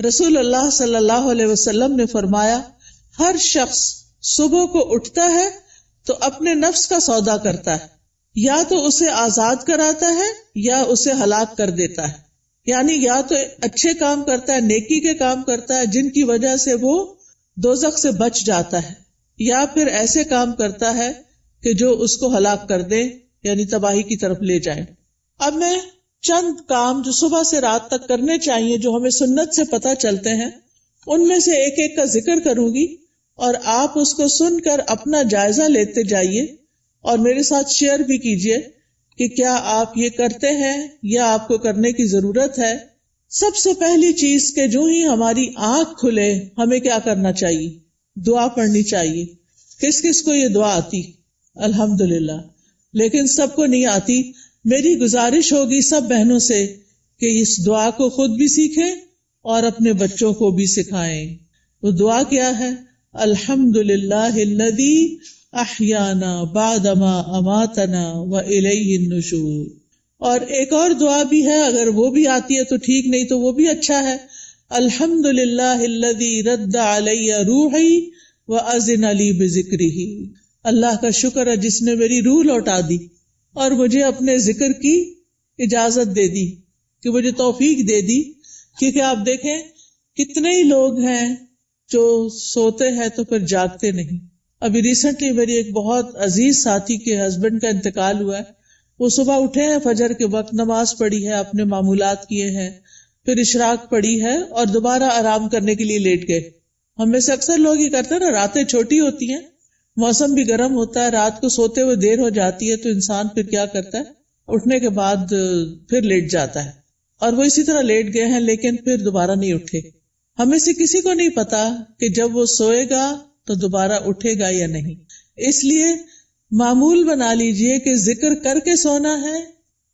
رسول اللہ صلی اللہ علیہ وسلم نے فرمایا ہر شخص صبح کو اٹھتا ہے تو اپنے نفس کا سودا کرتا ہے، یا تو اسے آزاد کراتا ہے یا اسے ہلاک کر دیتا ہے، یعنی یا تو اچھے کام کرتا ہے، نیکی کے کام کرتا ہے جن کی وجہ سے وہ دوزخ سے بچ جاتا ہے، یا پھر ایسے کام کرتا ہے کہ جو اس کو ہلاک کر دے، یعنی تباہی کی طرف لے جائیں۔ اب میں چند کام جو صبح سے رات تک کرنے چاہیے جو ہمیں سنت سے پتہ چلتے ہیں ان میں سے ایک ایک کا ذکر کروں گی، اور آپ اس کو سن کر اپنا جائزہ لیتے جائیے اور میرے ساتھ شیئر بھی کیجئے کہ کیا آپ یہ کرتے ہیں یا آپ کو کرنے کی ضرورت ہے۔ سب سے پہلی چیز کہ جو ہی ہماری آنکھ کھلے ہمیں کیا کرنا چاہیے؟ دعا پڑھنی چاہیے۔ کس کس کو یہ دعا آتی؟ الحمدللہ، لیکن سب کو نہیں آتی۔ میری گزارش ہوگی سب بہنوں سے کہ اس دعا کو خود بھی سیکھیں اور اپنے بچوں کو بھی سکھائیں۔ وہ دعا کیا ہے؟ الحمدللہ الذی احیانا بعدما اماتنا والیہ النشور۔ اور ایک اور دعا بھی ہے، اگر وہ بھی آتی ہے تو ٹھیک، نہیں تو وہ بھی اچھا ہے۔ الحمدللہ الذی رد علی روحی واذن لی بذکرہ۔ اللہ کا شکر ہے جس نے میری روح لوٹا دی اور مجھے اپنے ذکر کی اجازت دے دی، کہ مجھے توفیق دے دی۔ کیونکہ آپ دیکھیں کتنے ہی لوگ ہیں جو سوتے ہیں تو پھر جاگتے نہیں۔ ابھی ریسنٹلی میری ایک بہت عزیز ساتھی کے ہسبینڈ کا انتقال ہوا ہے۔ وہ صبح اٹھے ہیں، فجر کے وقت نماز پڑھی ہے، اپنے معمولات کیے ہیں، پھر اشراق پڑھی ہے اور دوبارہ آرام کرنے کے لیے لیٹ گئے۔ ہم میں سے اکثر لوگ یہ کرتے ہیں نا، راتیں چھوٹی ہوتی ہیں، موسم بھی گرم ہوتا ہے، رات کو سوتے ہوئے دیر ہو جاتی ہے تو انسان پھر کیا کرتا ہے، اٹھنے کے بعد پھر لیٹ جاتا ہے، اور وہ اسی طرح لیٹ گئے ہیں لیکن پھر دوبارہ نہیں اٹھے۔ ہمیں سے کسی کو نہیں پتا کہ جب وہ سوئے گا تو دوبارہ اٹھے گا یا نہیں۔ اس لیے معمول بنا لیجئے کہ ذکر کر کے سونا ہے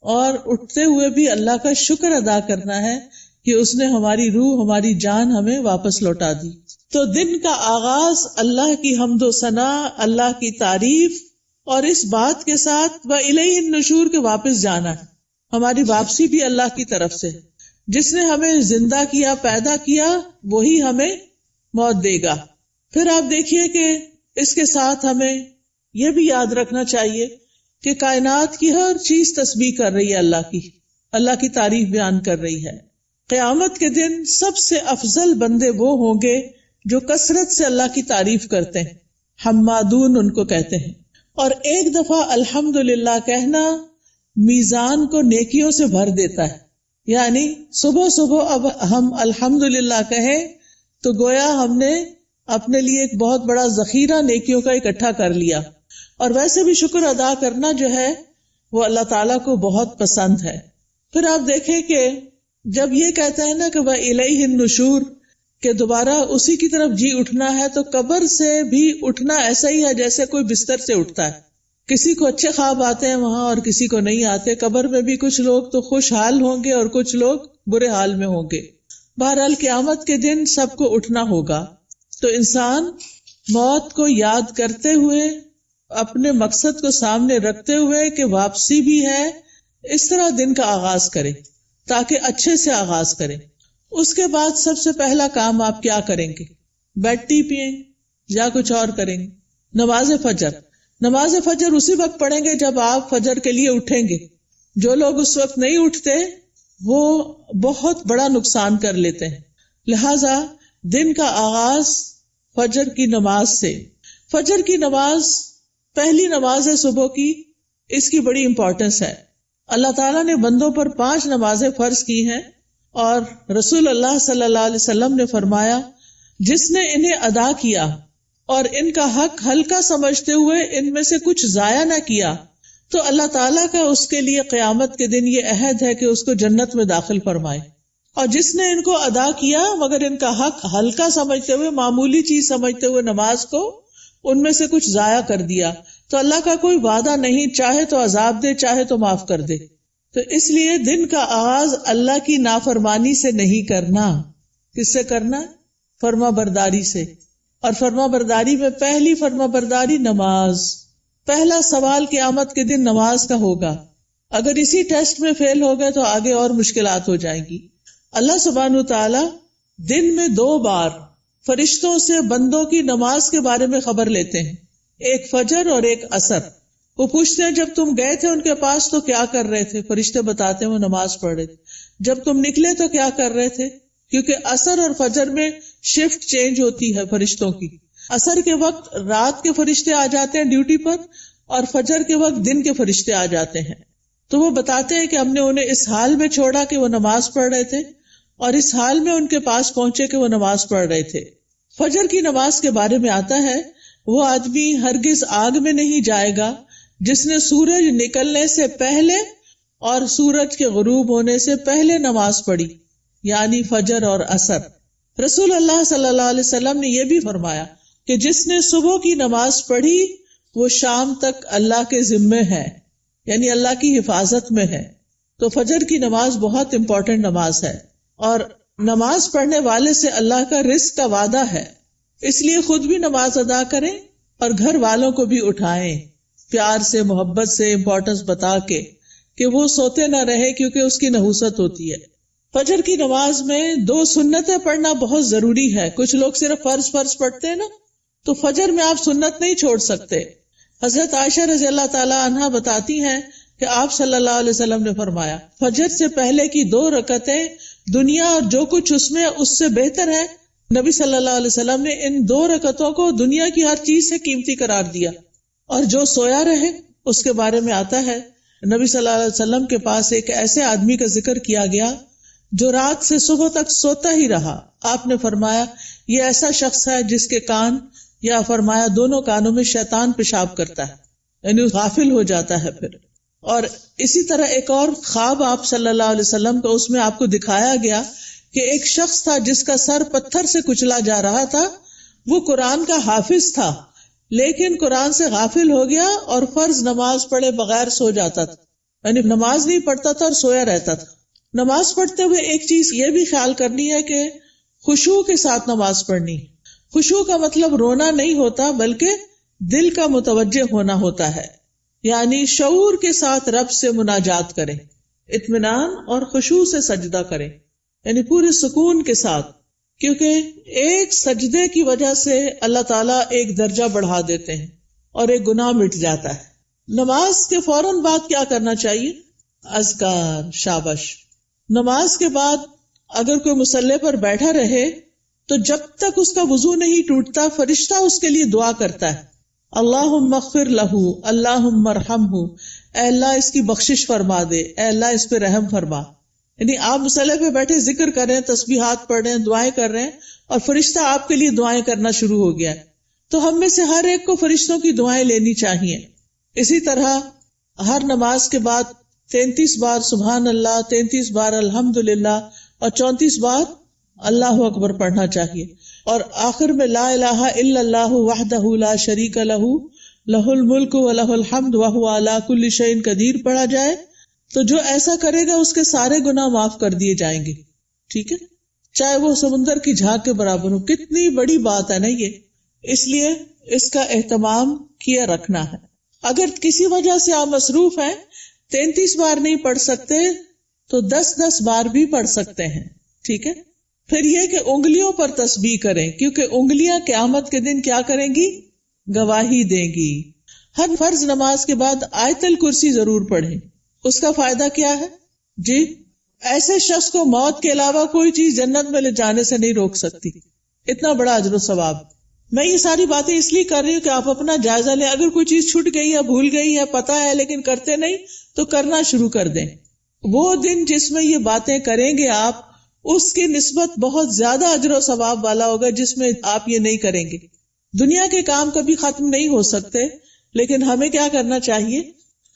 اور اٹھتے ہوئے بھی اللہ کا شکر ادا کرنا ہے کہ اس نے ہماری روح، ہماری جان ہمیں واپس لوٹا دی۔ تو دن کا آغاز اللہ کی حمد و ثنا، اللہ کی تعریف، اور اس بات کے ساتھ وَإِلَيْهِ النُّشُورُ کے واپس جانا ہے۔ ہماری واپسی بھی اللہ کی طرف سے، جس نے ہمیں زندہ کیا، پیدا کیا، وہی ہمیں موت دے گا۔ پھر آپ دیکھیے کہ اس کے ساتھ ہمیں یہ بھی یاد رکھنا چاہیے کہ کائنات کی ہر چیز تسبیح کر رہی ہے، اللہ کی تعریف بیان کر رہی ہے۔ قیامت کے دن سب سے افضل بندے وہ ہوں گے جو کثرت سے اللہ کی تعریف کرتے ہیں، حمادون ان کو کہتے ہیں۔ اور ایک دفعہ الحمدللہ کہنا میزان کو نیکیوں سے بھر دیتا ہے، یعنی صبح صبح اب ہم الحمدللہ کہیں تو گویا ہم نے اپنے لیے ایک بہت بڑا ذخیرہ نیکیوں کا اکٹھا کر لیا۔ اور ویسے بھی شکر ادا کرنا جو ہے وہ اللہ تعالیٰ کو بہت پسند ہے۔ پھر آپ دیکھیں کہ جب یہ کہتا ہے نا کہ وَإِلَيْهِ النُّشُورُ، کہ دوبارہ اسی کی طرف جی اٹھنا ہے، تو قبر سے بھی اٹھنا ایسا ہی ہے جیسے کوئی بستر سے اٹھتا ہے۔ کسی کو اچھے خواب آتے ہیں وہاں اور کسی کو نہیں آتے۔ قبر میں بھی کچھ لوگ تو خوشحال ہوں گے اور کچھ لوگ برے حال میں ہوں گے۔ بہرحال قیامت کے دن سب کو اٹھنا ہوگا، تو انسان موت کو یاد کرتے ہوئے، اپنے مقصد کو سامنے رکھتے ہوئے کہ واپسی بھی ہے، اس طرح دن کا آغاز کرے تاکہ اچھے سے آغاز کرے۔ اس کے بعد سب سے پہلا کام آپ کیا کریں گے؟ بیڈ ٹی پئیں یا کچھ اور کریں گے؟ نماز فجر۔ نماز فجر اسی وقت پڑھیں گے جب آپ فجر کے لیے اٹھیں گے۔ جو لوگ اس وقت نہیں اٹھتے وہ بہت بڑا نقصان کر لیتے ہیں۔ لہذا دن کا آغاز فجر کی نماز سے۔ فجر کی نماز پہلی نماز ہے صبح کی، اس کی بڑی امپورٹنس ہے۔ اللہ تعالیٰ نے بندوں پر 5 نمازیں فرض کی ہیں، اور رسول اللہ صلی اللہ علیہ وسلم نے فرمایا جس نے انہیں ادا کیا اور ان کا حق ہلکا سمجھتے ہوئے ان میں سے کچھ ضائع نہ کیا تو اللہ تعالیٰ کا اس کے لیے قیامت کے دن یہ عہد ہے کہ اس کو جنت میں داخل فرمائے۔ اور جس نے ان کو ادا کیا مگر ان کا حق ہلکا سمجھتے ہوئے، معمولی چیز سمجھتے ہوئے نماز کو، ان میں سے کچھ ضائع کر دیا، تو اللہ کا کوئی وعدہ نہیں، چاہے تو عذاب دے، چاہے تو معاف کر دے۔ تو اس لیے دن کا آغاز اللہ کی نافرمانی سے نہیں کرنا۔ کس سے کرنا؟ فرما برداری سے۔ اور فرما برداری میں پہلی فرما برداری نماز۔ پہلا سوال قیامت کے دن نماز کا ہوگا۔ اگر اسی ٹیسٹ میں فیل ہو گئے تو آگے اور مشکلات ہو جائیں گی۔ اللہ سبحانہ تعالی دن میں 2 بار فرشتوں سے بندوں کی نماز کے بارے میں خبر لیتے ہیں، ایک فجر اور ایک عصر۔ وہ پوچھتے ہیں جب تم گئے تھے ان کے پاس تو کیا کر رہے تھے؟ فرشتے بتاتے ہیں وہ نماز پڑھ رہے تھے۔ جب تم نکلے تو کیا کر رہے تھے؟ کیونکہ عصر اور فجر میں شفٹ چینج ہوتی ہے فرشتوں کی۔ عصر کے وقت رات کے فرشتے آ جاتے ہیں ڈیوٹی پر، اور فجر کے وقت دن کے فرشتے آ جاتے ہیں۔ تو وہ بتاتے ہیں کہ ہم نے انہیں اس حال میں چھوڑا کہ وہ نماز پڑھ رہے تھے، اور اس حال میں ان کے پاس پہنچے کہ وہ نماز پڑھ رہے تھے۔ فجر کی نماز کے بارے میں آتا ہے، وہ آدمی ہرگز آگ میں نہیں جائے گا جس نے سورج نکلنے سے پہلے اور سورج کے غروب ہونے سے پہلے نماز پڑھی، یعنی فجر اور عصر۔ رسول اللہ صلی اللہ علیہ وسلم نے یہ بھی فرمایا کہ جس نے صبح کی نماز پڑھی وہ شام تک اللہ کے ذمے ہے، یعنی اللہ کی حفاظت میں ہے۔ تو فجر کی نماز بہت امپورٹنٹ نماز ہے، اور نماز پڑھنے والے سے اللہ کا رزق کا وعدہ ہے، اس لیے خود بھی نماز ادا کریں اور گھر والوں کو بھی اٹھائیں، پیار سے، محبت سے، امپورٹنس بتا کے کہ وہ سوتے نہ رہے، کیونکہ اس کی نحوست ہوتی ہے۔ فجر کی نماز میں 2 سنتیں پڑھنا بہت ضروری ہے۔ کچھ لوگ صرف فرض پڑھتے ہیں نا، تو فجر میں آپ سنت نہیں چھوڑ سکتے۔ حضرت عائشہ رضی اللہ تعالی عنہا بتاتی ہیں کہ آپ صلی اللہ علیہ وسلم نے فرمایا، فجر سے پہلے کی 2 رکعتیں دنیا اور جو کچھ اس میں اس سے بہتر ہے۔ نبی صلی اللہ علیہ وسلم نے ان 2 رکعتوں کو دنیا کی ہر چیز سے قیمتی قرار دیا۔ اور جو سویا رہے، اس کے بارے میں آتا ہے، نبی صلی اللہ علیہ وسلم کے پاس ایک ایسے آدمی کا ذکر کیا گیا جو رات سے صبح تک سوتا ہی رہا۔ آپ نے فرمایا یہ ایسا شخص ہے جس کے کان، یا فرمایا دونوں کانوں میں شیطان پیشاب کرتا ہے، یعنی غافل ہو جاتا ہے پھر۔ اور اسی طرح ایک اور خواب آپ صلی اللہ علیہ وسلم کا، اس میں آپ کو دکھایا گیا کہ ایک شخص تھا جس کا سر پتھر سے کچلا جا رہا تھا۔ وہ قرآن کا حافظ تھا، لیکن قرآن سے غافل ہو گیا اور فرض نماز پڑھے بغیر سو جاتا تھا، یعنی نماز نہیں پڑھتا تھا اور سویا رہتا تھا۔ نماز پڑھتے ہوئے ایک چیز یہ بھی خیال کرنی ہے کہ خشوع کے ساتھ نماز پڑھنی۔ خشوع کا مطلب رونا نہیں ہوتا، بلکہ دل کا متوجہ ہونا ہوتا ہے، یعنی شعور کے ساتھ رب سے مناجات کریں، اطمینان اور خشوع سے سجدہ کریں، یعنی پورے سکون کے ساتھ، کیونکہ ایک سجدے کی وجہ سے اللہ تعالیٰ ایک درجہ بڑھا دیتے ہیں اور ایک گناہ مٹ جاتا ہے۔ نماز کے فوراً بعد کیا کرنا چاہیے؟ اذکار، شابش۔ نماز کے بعد اگر کوئی مصلی پر بیٹھا رہے تو جب تک اس کا وضو نہیں ٹوٹتا، فرشتہ اس کے لیے دعا کرتا ہے، اللہم اغفر لہ، اللہم ارحمہ، اے اللہ اس کی بخشش فرما دے، اے اللہ اس پہ رحم فرما۔ یعنی آپ مصلی پہ بیٹھے ذکر کر رہے ہیں، تسبیحات پڑھ رہے ہیں، دعائیں کر رہے ہیں، اور فرشتہ آپ کے لیے دعائیں کرنا شروع ہو گیا ہے۔ تو ہم میں سے ہر ایک کو فرشتوں کی دعائیں لینی چاہیے۔ اسی طرح ہر نماز کے بعد 33 بار سبحان اللہ، 33 بار الحمدللہ، اور 34 بار اللہ اکبر پڑھنا چاہیے، اور آخر میں لا الہ الا اللہ وحدہ لا شریک لہ لہ الملک ولہ الحمد وہو علی کل شیء قدیر پڑھا جائے تو جو ایسا کرے گا اس کے سارے گناہ معاف کر دیے جائیں گے۔ ٹھیک ہے، چاہے وہ سمندر کی جھاگ کے برابر ہو۔ کتنی بڑی بات ہے نا یہ، اس لیے اس کا اہتمام کیا رکھنا ہے۔ اگر کسی وجہ سے آپ مصروف ہیں، 33 بار نہیں پڑھ سکتے تو 10 بار بھی پڑھ سکتے ہیں۔ ٹھیک ہے، پھر یہ کہ انگلیوں پر تسبیح کریں، کیونکہ انگلیاں قیامت کے دن کیا کریں گی؟ گواہی دیں گی۔ ہر فرض نماز کے بعد آیت الکرسی ضرور پڑھیں۔ اس کا فائدہ کیا ہے؟ جی، ایسے شخص کو موت کے علاوہ کوئی چیز جنت میں لے جانے سے نہیں روک سکتی۔ اتنا بڑا اجر و ثواب۔ میں یہ ساری باتیں اس لیے کر رہی ہوں کہ آپ اپنا جائزہ لیں۔ اگر کوئی چیز چھوٹ گئی ہے، بھول گئی ہے، پتہ ہے لیکن کرتے نہیں، تو کرنا شروع کر دیں۔ وہ دن جس میں یہ باتیں کریں گے آپ، اس کی نسبت بہت زیادہ اجر و ثواب والا ہوگا جس میں آپ یہ نہیں کریں گے۔ دنیا کے کام کبھی ختم نہیں ہو سکتے، لیکن ہمیں کیا کرنا چاہیے؟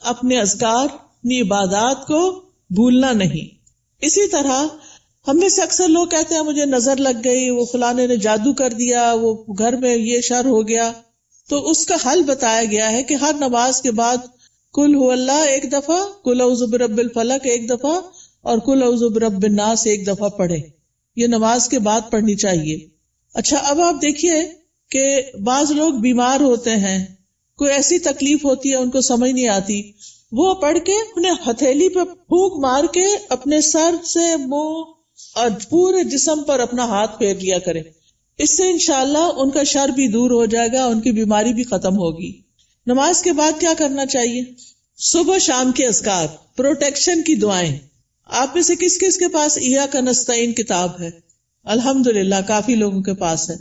اپنے اذکار، اپنی عبادات کو بھولنا نہیں۔ اسی طرح ہم میں سے اکثر لوگ کہتے ہیں مجھے نظر لگ گئی، وہ فلانے نے جادو کر دیا، وہ گھر میں یہ شر ہو گیا۔ تو اس کا حل بتایا گیا ہے کہ ہر نماز کے بعد قل هو اللہ 1 دفعہ، قل اعوذ برب الفلق 1 دفعہ، اور قل اعوذ برب الناس 1 دفعہ پڑھیں۔ یہ نماز کے بعد پڑھنی چاہیے۔ اچھا، اب آپ دیکھیے کہ بعض لوگ بیمار ہوتے ہیں، کوئی ایسی تکلیف ہوتی ہے ان کو سمجھ نہیں آتی، وہ پڑھ کے اپنے ہتھیلی پہ پھونک مار کے اپنے سر سے، منہ اور پورے جسم پر اپنا ہاتھ پھیر لیا کریں. اس سے انشاءاللہ ان کا شر بھی دور ہو جائے گا، ان کی بیماری بھی ختم ہوگی. نماز کے بعد کیا کرنا چاہیے؟ صبح شام کے اذکار، پروٹیکشن کی دعائیں. آپ میں سے کس کس کے پاس ایاک نستعین کتاب ہے؟ الحمدللہ کافی لوگوں کے پاس ہے.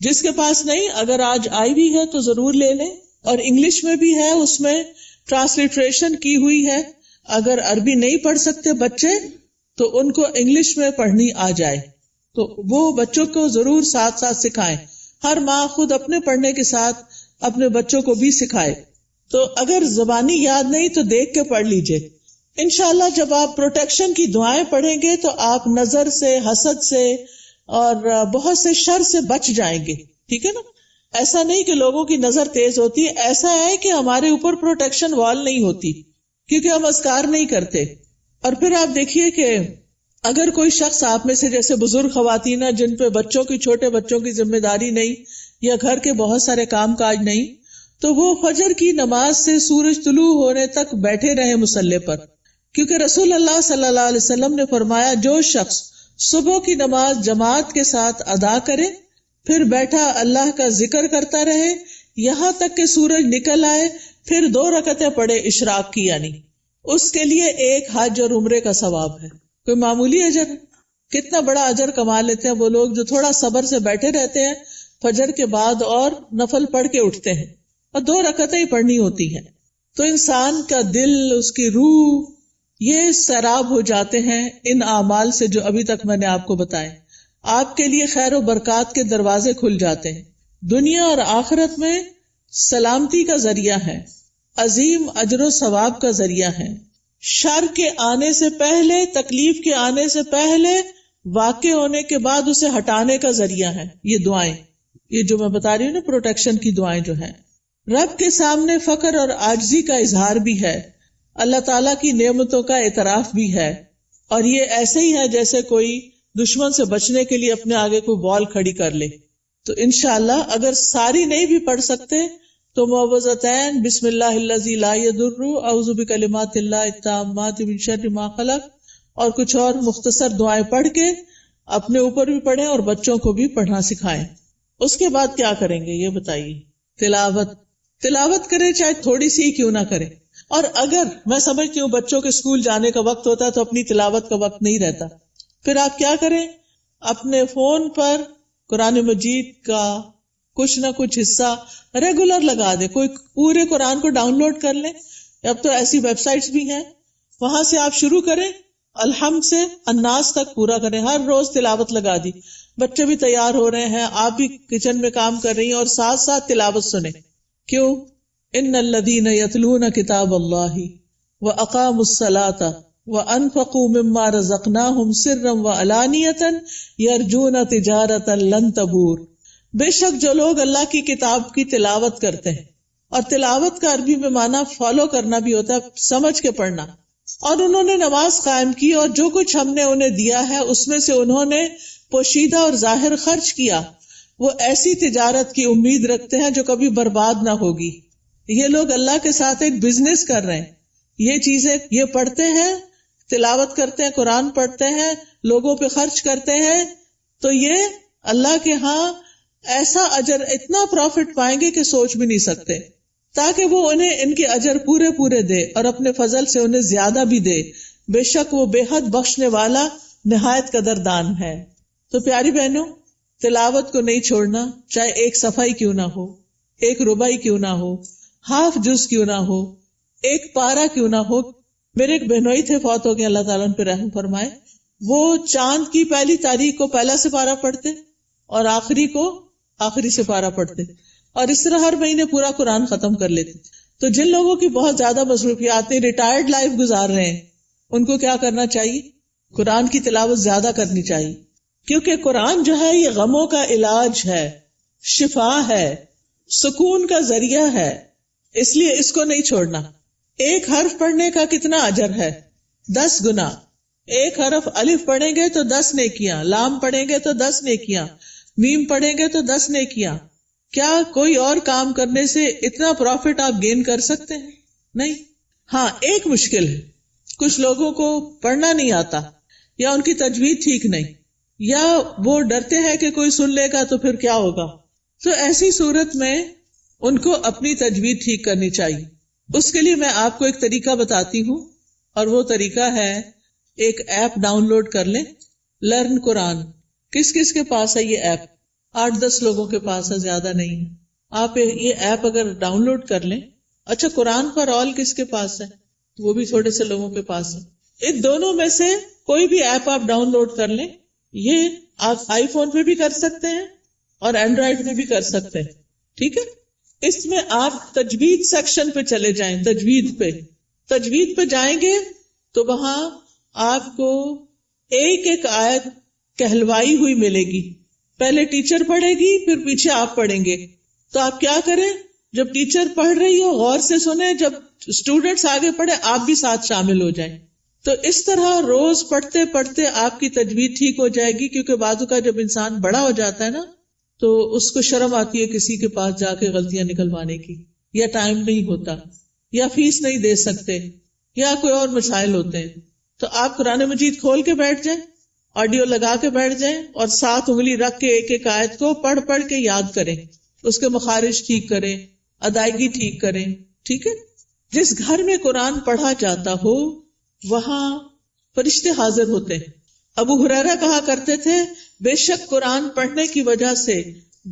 جس کے پاس نہیں، اگر آج آئی بھی ہے تو ضرور لے لیں. اور انگلش میں بھی ہے، اس میں ٹرانسلیٹریشن کی ہوئی ہے. اگر عربی نہیں پڑھ سکتے بچے تو ان کو انگلش میں پڑھنی آ جائے تو وہ بچوں کو ضرور ساتھ ساتھ سکھائیں. ہر ماں خود اپنے پڑھنے کے ساتھ اپنے بچوں کو بھی سکھائے. تو اگر زبانی یاد نہیں تو دیکھ کے پڑھ لیجئے. انشاءاللہ جب آپ پروٹیکشن کی دعائیں پڑھیں گے تو آپ نظر سے، حسد سے اور بہت سے شر سے بچ جائیں گے. ٹھیک ہے نا؟ ایسا نہیں کہ لوگوں کی نظر تیز ہوتی ہے، ایسا ہے کہ ہمارے اوپر پروٹیکشن وال نہیں ہوتی کیونکہ ہم اذکار نہیں کرتے. اور پھر آپ دیکھیے کہ اگر کوئی شخص آپ میں سے جیسے بزرگ خواتین جن پہ بچوں کی، چھوٹے بچوں کی ذمہ داری نہیں یا گھر کے بہت سارے کام کاج نہیں، تو وہ فجر کی نماز سے سورج طلوع ہونے تک بیٹھے رہے مصلی پر. کیونکہ رسول اللہ صلی اللہ علیہ وسلم نے فرمایا جو شخص صبح کی نماز جماعت کے ساتھ ادا کرے پھر بیٹھا اللہ کا ذکر کرتا رہے یہاں تک کہ سورج نکل آئے، پھر 2 رکعتیں پڑھے اشراق کی، یعنی اس کے لیے ایک حج اور عمرے کا ثواب ہے. کوئی معمولی اجر؟ کتنا بڑا اجر کما لیتے ہیں وہ لوگ جو تھوڑا صبر سے بیٹھے رہتے ہیں فجر کے بعد اور نفل پڑھ کے اٹھتے ہیں، اور 2 رکعتیں ہی پڑھنی ہوتی ہیں. تو انسان کا دل، اس کی روح، یہ سیراب ہو جاتے ہیں ان اعمال سے جو ابھی تک میں نے آپ کو بتائے. آپ کے لیے خیر و برکات کے دروازے کھل جاتے ہیں، دنیا اور آخرت میں سلامتی کا ذریعہ ہے، عظیم اجر و ثواب کا ذریعہ ہے، شر کے آنے سے پہلے، تکلیف کے آنے سے پہلے، واقع ہونے کے بعد اسے ہٹانے کا ذریعہ ہے. یہ دعائیں، یہ جو میں بتا رہی ہوں نا پروٹیکشن کی دعائیں جو ہیں، رب کے سامنے فقر اور عاجزی کا اظہار بھی ہے، اللہ تعالیٰ کی نعمتوں کا اعتراف بھی ہے. اور یہ ایسے ہی ہے جیسے کوئی دشمن سے بچنے کے لیے اپنے آگے کوئی بال کھڑی کر لے. تو انشاءاللہ اگر ساری نہیں بھی پڑھ سکتے تو معوذتین، بسم اللہ الذی لا یضر، اعوذ بکلمات اللہ التامات من شر ما خلق، اور کچھ اور مختصر دعائیں پڑھ کے اپنے اوپر بھی پڑھیں اور بچوں کو بھی پڑھنا سکھائیں. اس کے بعد کیا کریں گے یہ بتائیے؟ تلاوت کریں، چاہے تھوڑی سی ہی کیوں نہ کریں. اور اگر میں سمجھتی ہوں بچوں کے اسکول جانے کا وقت ہوتا ہے تو اپنی تلاوت کا وقت نہیں رہتا، پھر آپ کیا کریں؟ اپنے فون پر قرآن مجید کا کچھ نہ کچھ حصہ ریگولر لگا دیں. کوئی پورے قرآن کو ڈاؤن لوڈ کر لیں، اب تو ایسی ویب سائٹس بھی ہیں، وہاں سے آپ شروع کریں، الحمد سے الناس تک پورا کریں. ہر روز تلاوت لگا دی، بچے بھی تیار ہو رہے ہیں، آپ بھی کچن میں کام کر رہی ہیں اور ساتھ ساتھ تلاوت سنیں. کیوں؟ ان الذین یتلون کتاب اللہ واقاموا الصلاۃ وانفقوا مما رزقناہم سرا وعلانیۃ یرجون تجارۃ لن تبور. بے شک جو لوگ اللہ کی کتاب کی تلاوت کرتے ہیں، اور تلاوت کا عربی میں معنی فالو کرنا بھی ہوتا ہے، سمجھ کے پڑھنا، اور انہوں نے نماز قائم کی اور جو کچھ ہم نے انہیں دیا ہے اس میں سے انہوں نے پوشیدہ اور ظاہر خرچ کیا، وہ ایسی تجارت کی امید رکھتے ہیں جو کبھی برباد نہ ہوگی. یہ لوگ اللہ کے ساتھ ایک بزنس کر رہے ہیں. یہ چیزیں یہ پڑھتے ہیں، تلاوت کرتے ہیں، قرآن پڑھتے ہیں، لوگوں پہ خرچ کرتے ہیں، تو یہ اللہ کے ہاں ایسا اجر، اتنا پروفٹ پائیں گے کہ سوچ بھی نہیں سکتے، تاکہ وہ انہیں ان کے اجر پورے پورے دے اور اپنے فضل سے انہیں زیادہ بھی دے. بے شک وہ بے حد بخشنے والا، نہایت قدردان ہے. تو پیاری بہنوں، تلاوت کو نہیں چھوڑنا، چاہے ایک صفحہ ہی کیوں نہ ہو، ایک ربع ہی کیوں نہ ہو، ہاف جز کیوں نہ ہو، ایک پارہ کیوں نہ ہو. میرے ایک بہنوئی تھے، فوت ہو گئے، اللہ تعالیٰ ان پہ رحم فرمائے. وہ چاند کی پہلی تاریخ کو پہلا سپارہ پڑھتے اور آخری کو آخری سپارہ پڑھتے، اور اس طرح ہر مہینے پورا قرآن ختم کر لیتے. تو جن لوگوں کی بہت زیادہ مصروفیات ہیں، ریٹائرڈ لائف گزار رہے ہیں، ان کو کیا کرنا چاہیے؟ قرآن کی تلاوت زیادہ کرنی چاہیے، کیونکہ قرآن جو ہے یہ غموں کا علاج ہے، شفا ہے، سکون کا ذریعہ ہے، اس لیے اس کو نہیں چھوڑنا. ایک حرف پڑھنے کا کتنا اجر ہے؟ 10 گنا. ایک حرف الف پڑھیں گے تو 10 نیکیاں، لام پڑھیں گے تو 10 نیکیاں، میم پڑھیں گے تو 10 نیکیاں. کیا کوئی اور کام کرنے سے اتنا پروفٹ آپ گین کر سکتے ہیں؟ نہیں. ہاں ایک مشکل ہے، کچھ لوگوں کو پڑھنا نہیں آتا یا ان کی تجوید ٹھیک نہیں، یا وہ ڈرتے ہیں کہ کوئی سن لے گا تو پھر کیا ہوگا. تو ایسی صورت میں ان کو اپنی تجوید ٹھیک کرنی چاہیے. اس کے لیے میں آپ کو ایک طریقہ بتاتی ہوں، اور وہ طریقہ ہے ایک ایپ ڈاؤن لوڈ کر لیں، لرن قرآن. کس کس کے پاس ہے یہ ایپ؟ 8-10 لوگوں کے پاس ہے، زیادہ نہیں ہے. آپ یہ ایپ اگر ڈاؤن لوڈ کر لیں. اچھا، قرآن پر آل کس کے پاس ہے؟ وہ بھی تھوڑے سے لوگوں کے پاس ہے. ان دونوں میں سے کوئی بھی ایپ آپ ڈاؤن لوڈ کر لیں. یہ آپ آئی فون پہ بھی کر سکتے ہیں اور اینڈرائڈ پہ بھی کر سکتے ہیں. ٹھیک ہے، اس میں آپ تجوید سیکشن پہ چلے جائیں. تجوید پہ جائیں گے تو وہاں آپ کو ایک ایک آیت کہلوائی ہوئی ملے گی. پہلے ٹیچر پڑھے گی، پھر پیچھے آپ پڑھیں گے. تو آپ کیا کریں، جب ٹیچر پڑھ رہی ہو غور سے سنیں، جب اسٹوڈنٹس آگے پڑھے آپ بھی ساتھ شامل ہو جائیں. تو اس طرح روز پڑھتے پڑھتے آپ کی تجوید ٹھیک ہو جائے گی. کیونکہ بعض کا جب انسان بڑا ہو جاتا ہے نا تو اس کو شرم آتی ہے کسی کے پاس جا کے غلطیاں نکلوانے کی، یا ٹائم نہیں ہوتا، یا فیس نہیں دے سکتے، یا کوئی اور مسائل ہوتے ہیں. تو آپ قرآن مجید کھول کے بیٹھ جائیں، آڈیو لگا کے بیٹھ جائیں، اور 7 انگلی رکھ کے ایک ایک آیت کو پڑھ پڑھ کے یاد کریں. اس کے مخارج ٹھیک کریں، ادائیگی ٹھیک کریں. ٹھیک ہے، جس گھر میں قرآن پڑھا جاتا ہو وہاں فرشتے حاضر ہوتے ہیں. ابو ہریرہ کہا کرتے تھے، بے شک قرآن پڑھنے کی وجہ سے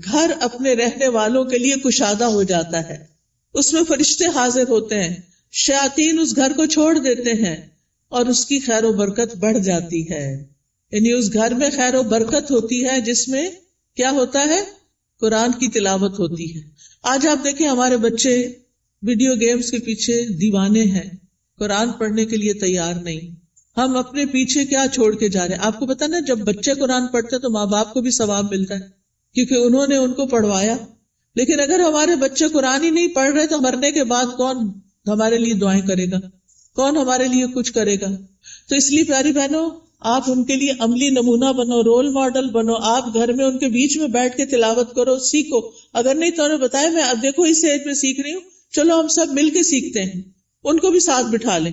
گھر اپنے رہنے والوں کے لیے کشادہ ہو جاتا ہے. اس میں فرشتے حاضر ہوتے ہیں، شیاطین اس گھر کو چھوڑ دیتے ہیں اور اس کی خیر و برکت بڑھ جاتی ہے. یعنی اس گھر میں خیر و برکت ہوتی ہے جس میں کیا ہوتا ہے، قرآن کی تلاوت ہوتی ہے. آج آپ دیکھیں ہمارے بچے ویڈیو گیمز کے پیچھے دیوانے ہیں، قرآن پڑھنے کے لیے تیار نہیں. ہم اپنے پیچھے کیا چھوڑ کے جا رہے ہیں؟ آپ کو پتا نا، جب بچے قرآن پڑھتے تو ماں باپ کو بھی ثواب ملتا ہے کیونکہ انہوں نے ان کو پڑھوایا. لیکن اگر ہمارے بچے قرآن ہی نہیں پڑھ رہے تو مرنے کے بعد کون ہمارے لیے دعائیں کرے گا، کون ہمارے لیے کچھ کرے گا؟ تو اس لیے پیاری بہنوں، آپ ان کے لیے عملی نمونہ بنو، رول ماڈل بنو. آپ گھر میں ان کے بیچ میں بیٹھ کے تلاوت کرو، سیکھو. اگر نہیں تو انہیں بتایا، میں اب دیکھو اس ایج میں سیکھ رہی ہوں، چلو ہم سب مل کے سیکھتے ہیں. ان کو بھی ساتھ بٹھا لیں،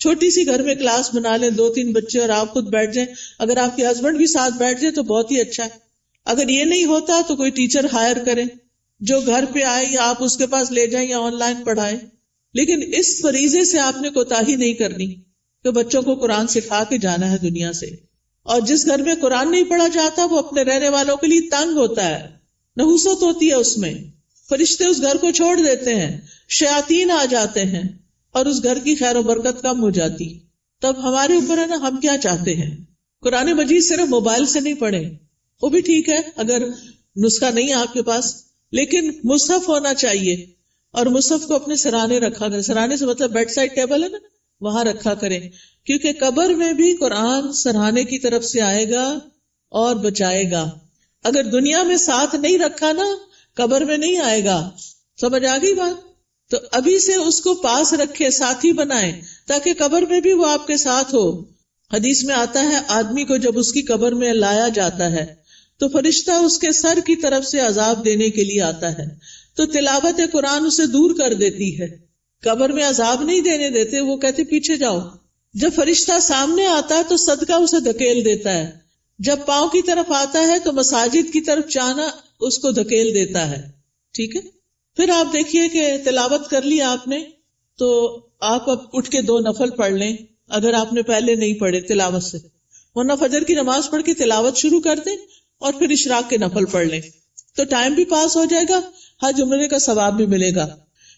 چھوٹی سی گھر میں کلاس بنا لیں، 2-3 بچے اور آپ خود بیٹھ جائیں. اگر آپ کے ہسبینڈ بھی ساتھ بیٹھ جائے تو بہت ہی اچھا ہے. اگر یہ نہیں ہوتا تو کوئی ٹیچر ہائر کریں جو گھر پہ آئے، یا آپ اس کے پاس لے جائیں یا آن لائن پڑھائیں. لیکن اس فریضے سے آپ نے کوتاہی نہیں کرنی کہ بچوں کو قرآن سکھا کے جانا ہے دنیا سے. اور جس گھر میں قرآن نہیں پڑھا جاتا وہ اپنے رہنے والوں کے لیے تنگ ہوتا ہے، نحوست ہوتی ہے اس میں. فرشتے اس گھر کو چھوڑ دیتے ہیں، شیاطین آ جاتے ہیں اور اس گھر کی خیر و برکت کم ہو جاتی. تب ہمارے اوپر ہے نا، ہم کیا چاہتے ہیں. قرآن مجید صرف موبائل سے نہیں پڑھیں، وہ بھی ٹھیک ہے اگر نسخہ نہیں ہے آپ کے پاس، لیکن مصحف ہونا چاہیے. اور مصحف کو اپنے سرانے رکھا کریں. سرانے سے مطلب بیڈ سائڈ ٹیبل ہے نا، وہاں رکھا کریں. کیونکہ قبر میں بھی قرآن سرانے کی طرف سے آئے گا اور بچائے گا. اگر دنیا میں ساتھ نہیں رکھا نا، قبر میں نہیں آئے گا. سمجھ آ گئی بات؟ تو ابھی سے اس کو پاس رکھے، ساتھی بنائیں تاکہ قبر میں بھی وہ آپ کے ساتھ ہو. حدیث میں آتا ہے، آدمی کو جب اس کی قبر میں لایا جاتا ہے تو فرشتہ اس کے سر کی طرف سے عذاب دینے کے لیے آتا ہے. تو تلاوت قرآن اسے دور کر دیتی ہے. قبر میں عذاب نہیں دینے دیتے، وہ کہتے پیچھے جاؤ. جب فرشتہ سامنے آتا ہے تو صدقہ اسے دھکیل دیتا ہے. جب پاؤں کی طرف آتا ہے تو مساجد کی طرف جانا اس کو دھکیل دیتا ہے. ٹھیک ہے، پھر آپ دیکھیے کہ تلاوت کر لی آپ نے، تو آپ اب اٹھ کے 2 نفل پڑھ لیں اگر آپ نے پہلے نہیں پڑھے تلاوت سے. ورنہ فجر کی نماز پڑھ کے تلاوت شروع کر دیں اور پھر اشراق کے نفل پڑھ لیں، تو ٹائم بھی پاس ہو جائے گا، حج عمرے کا ثواب بھی ملے گا.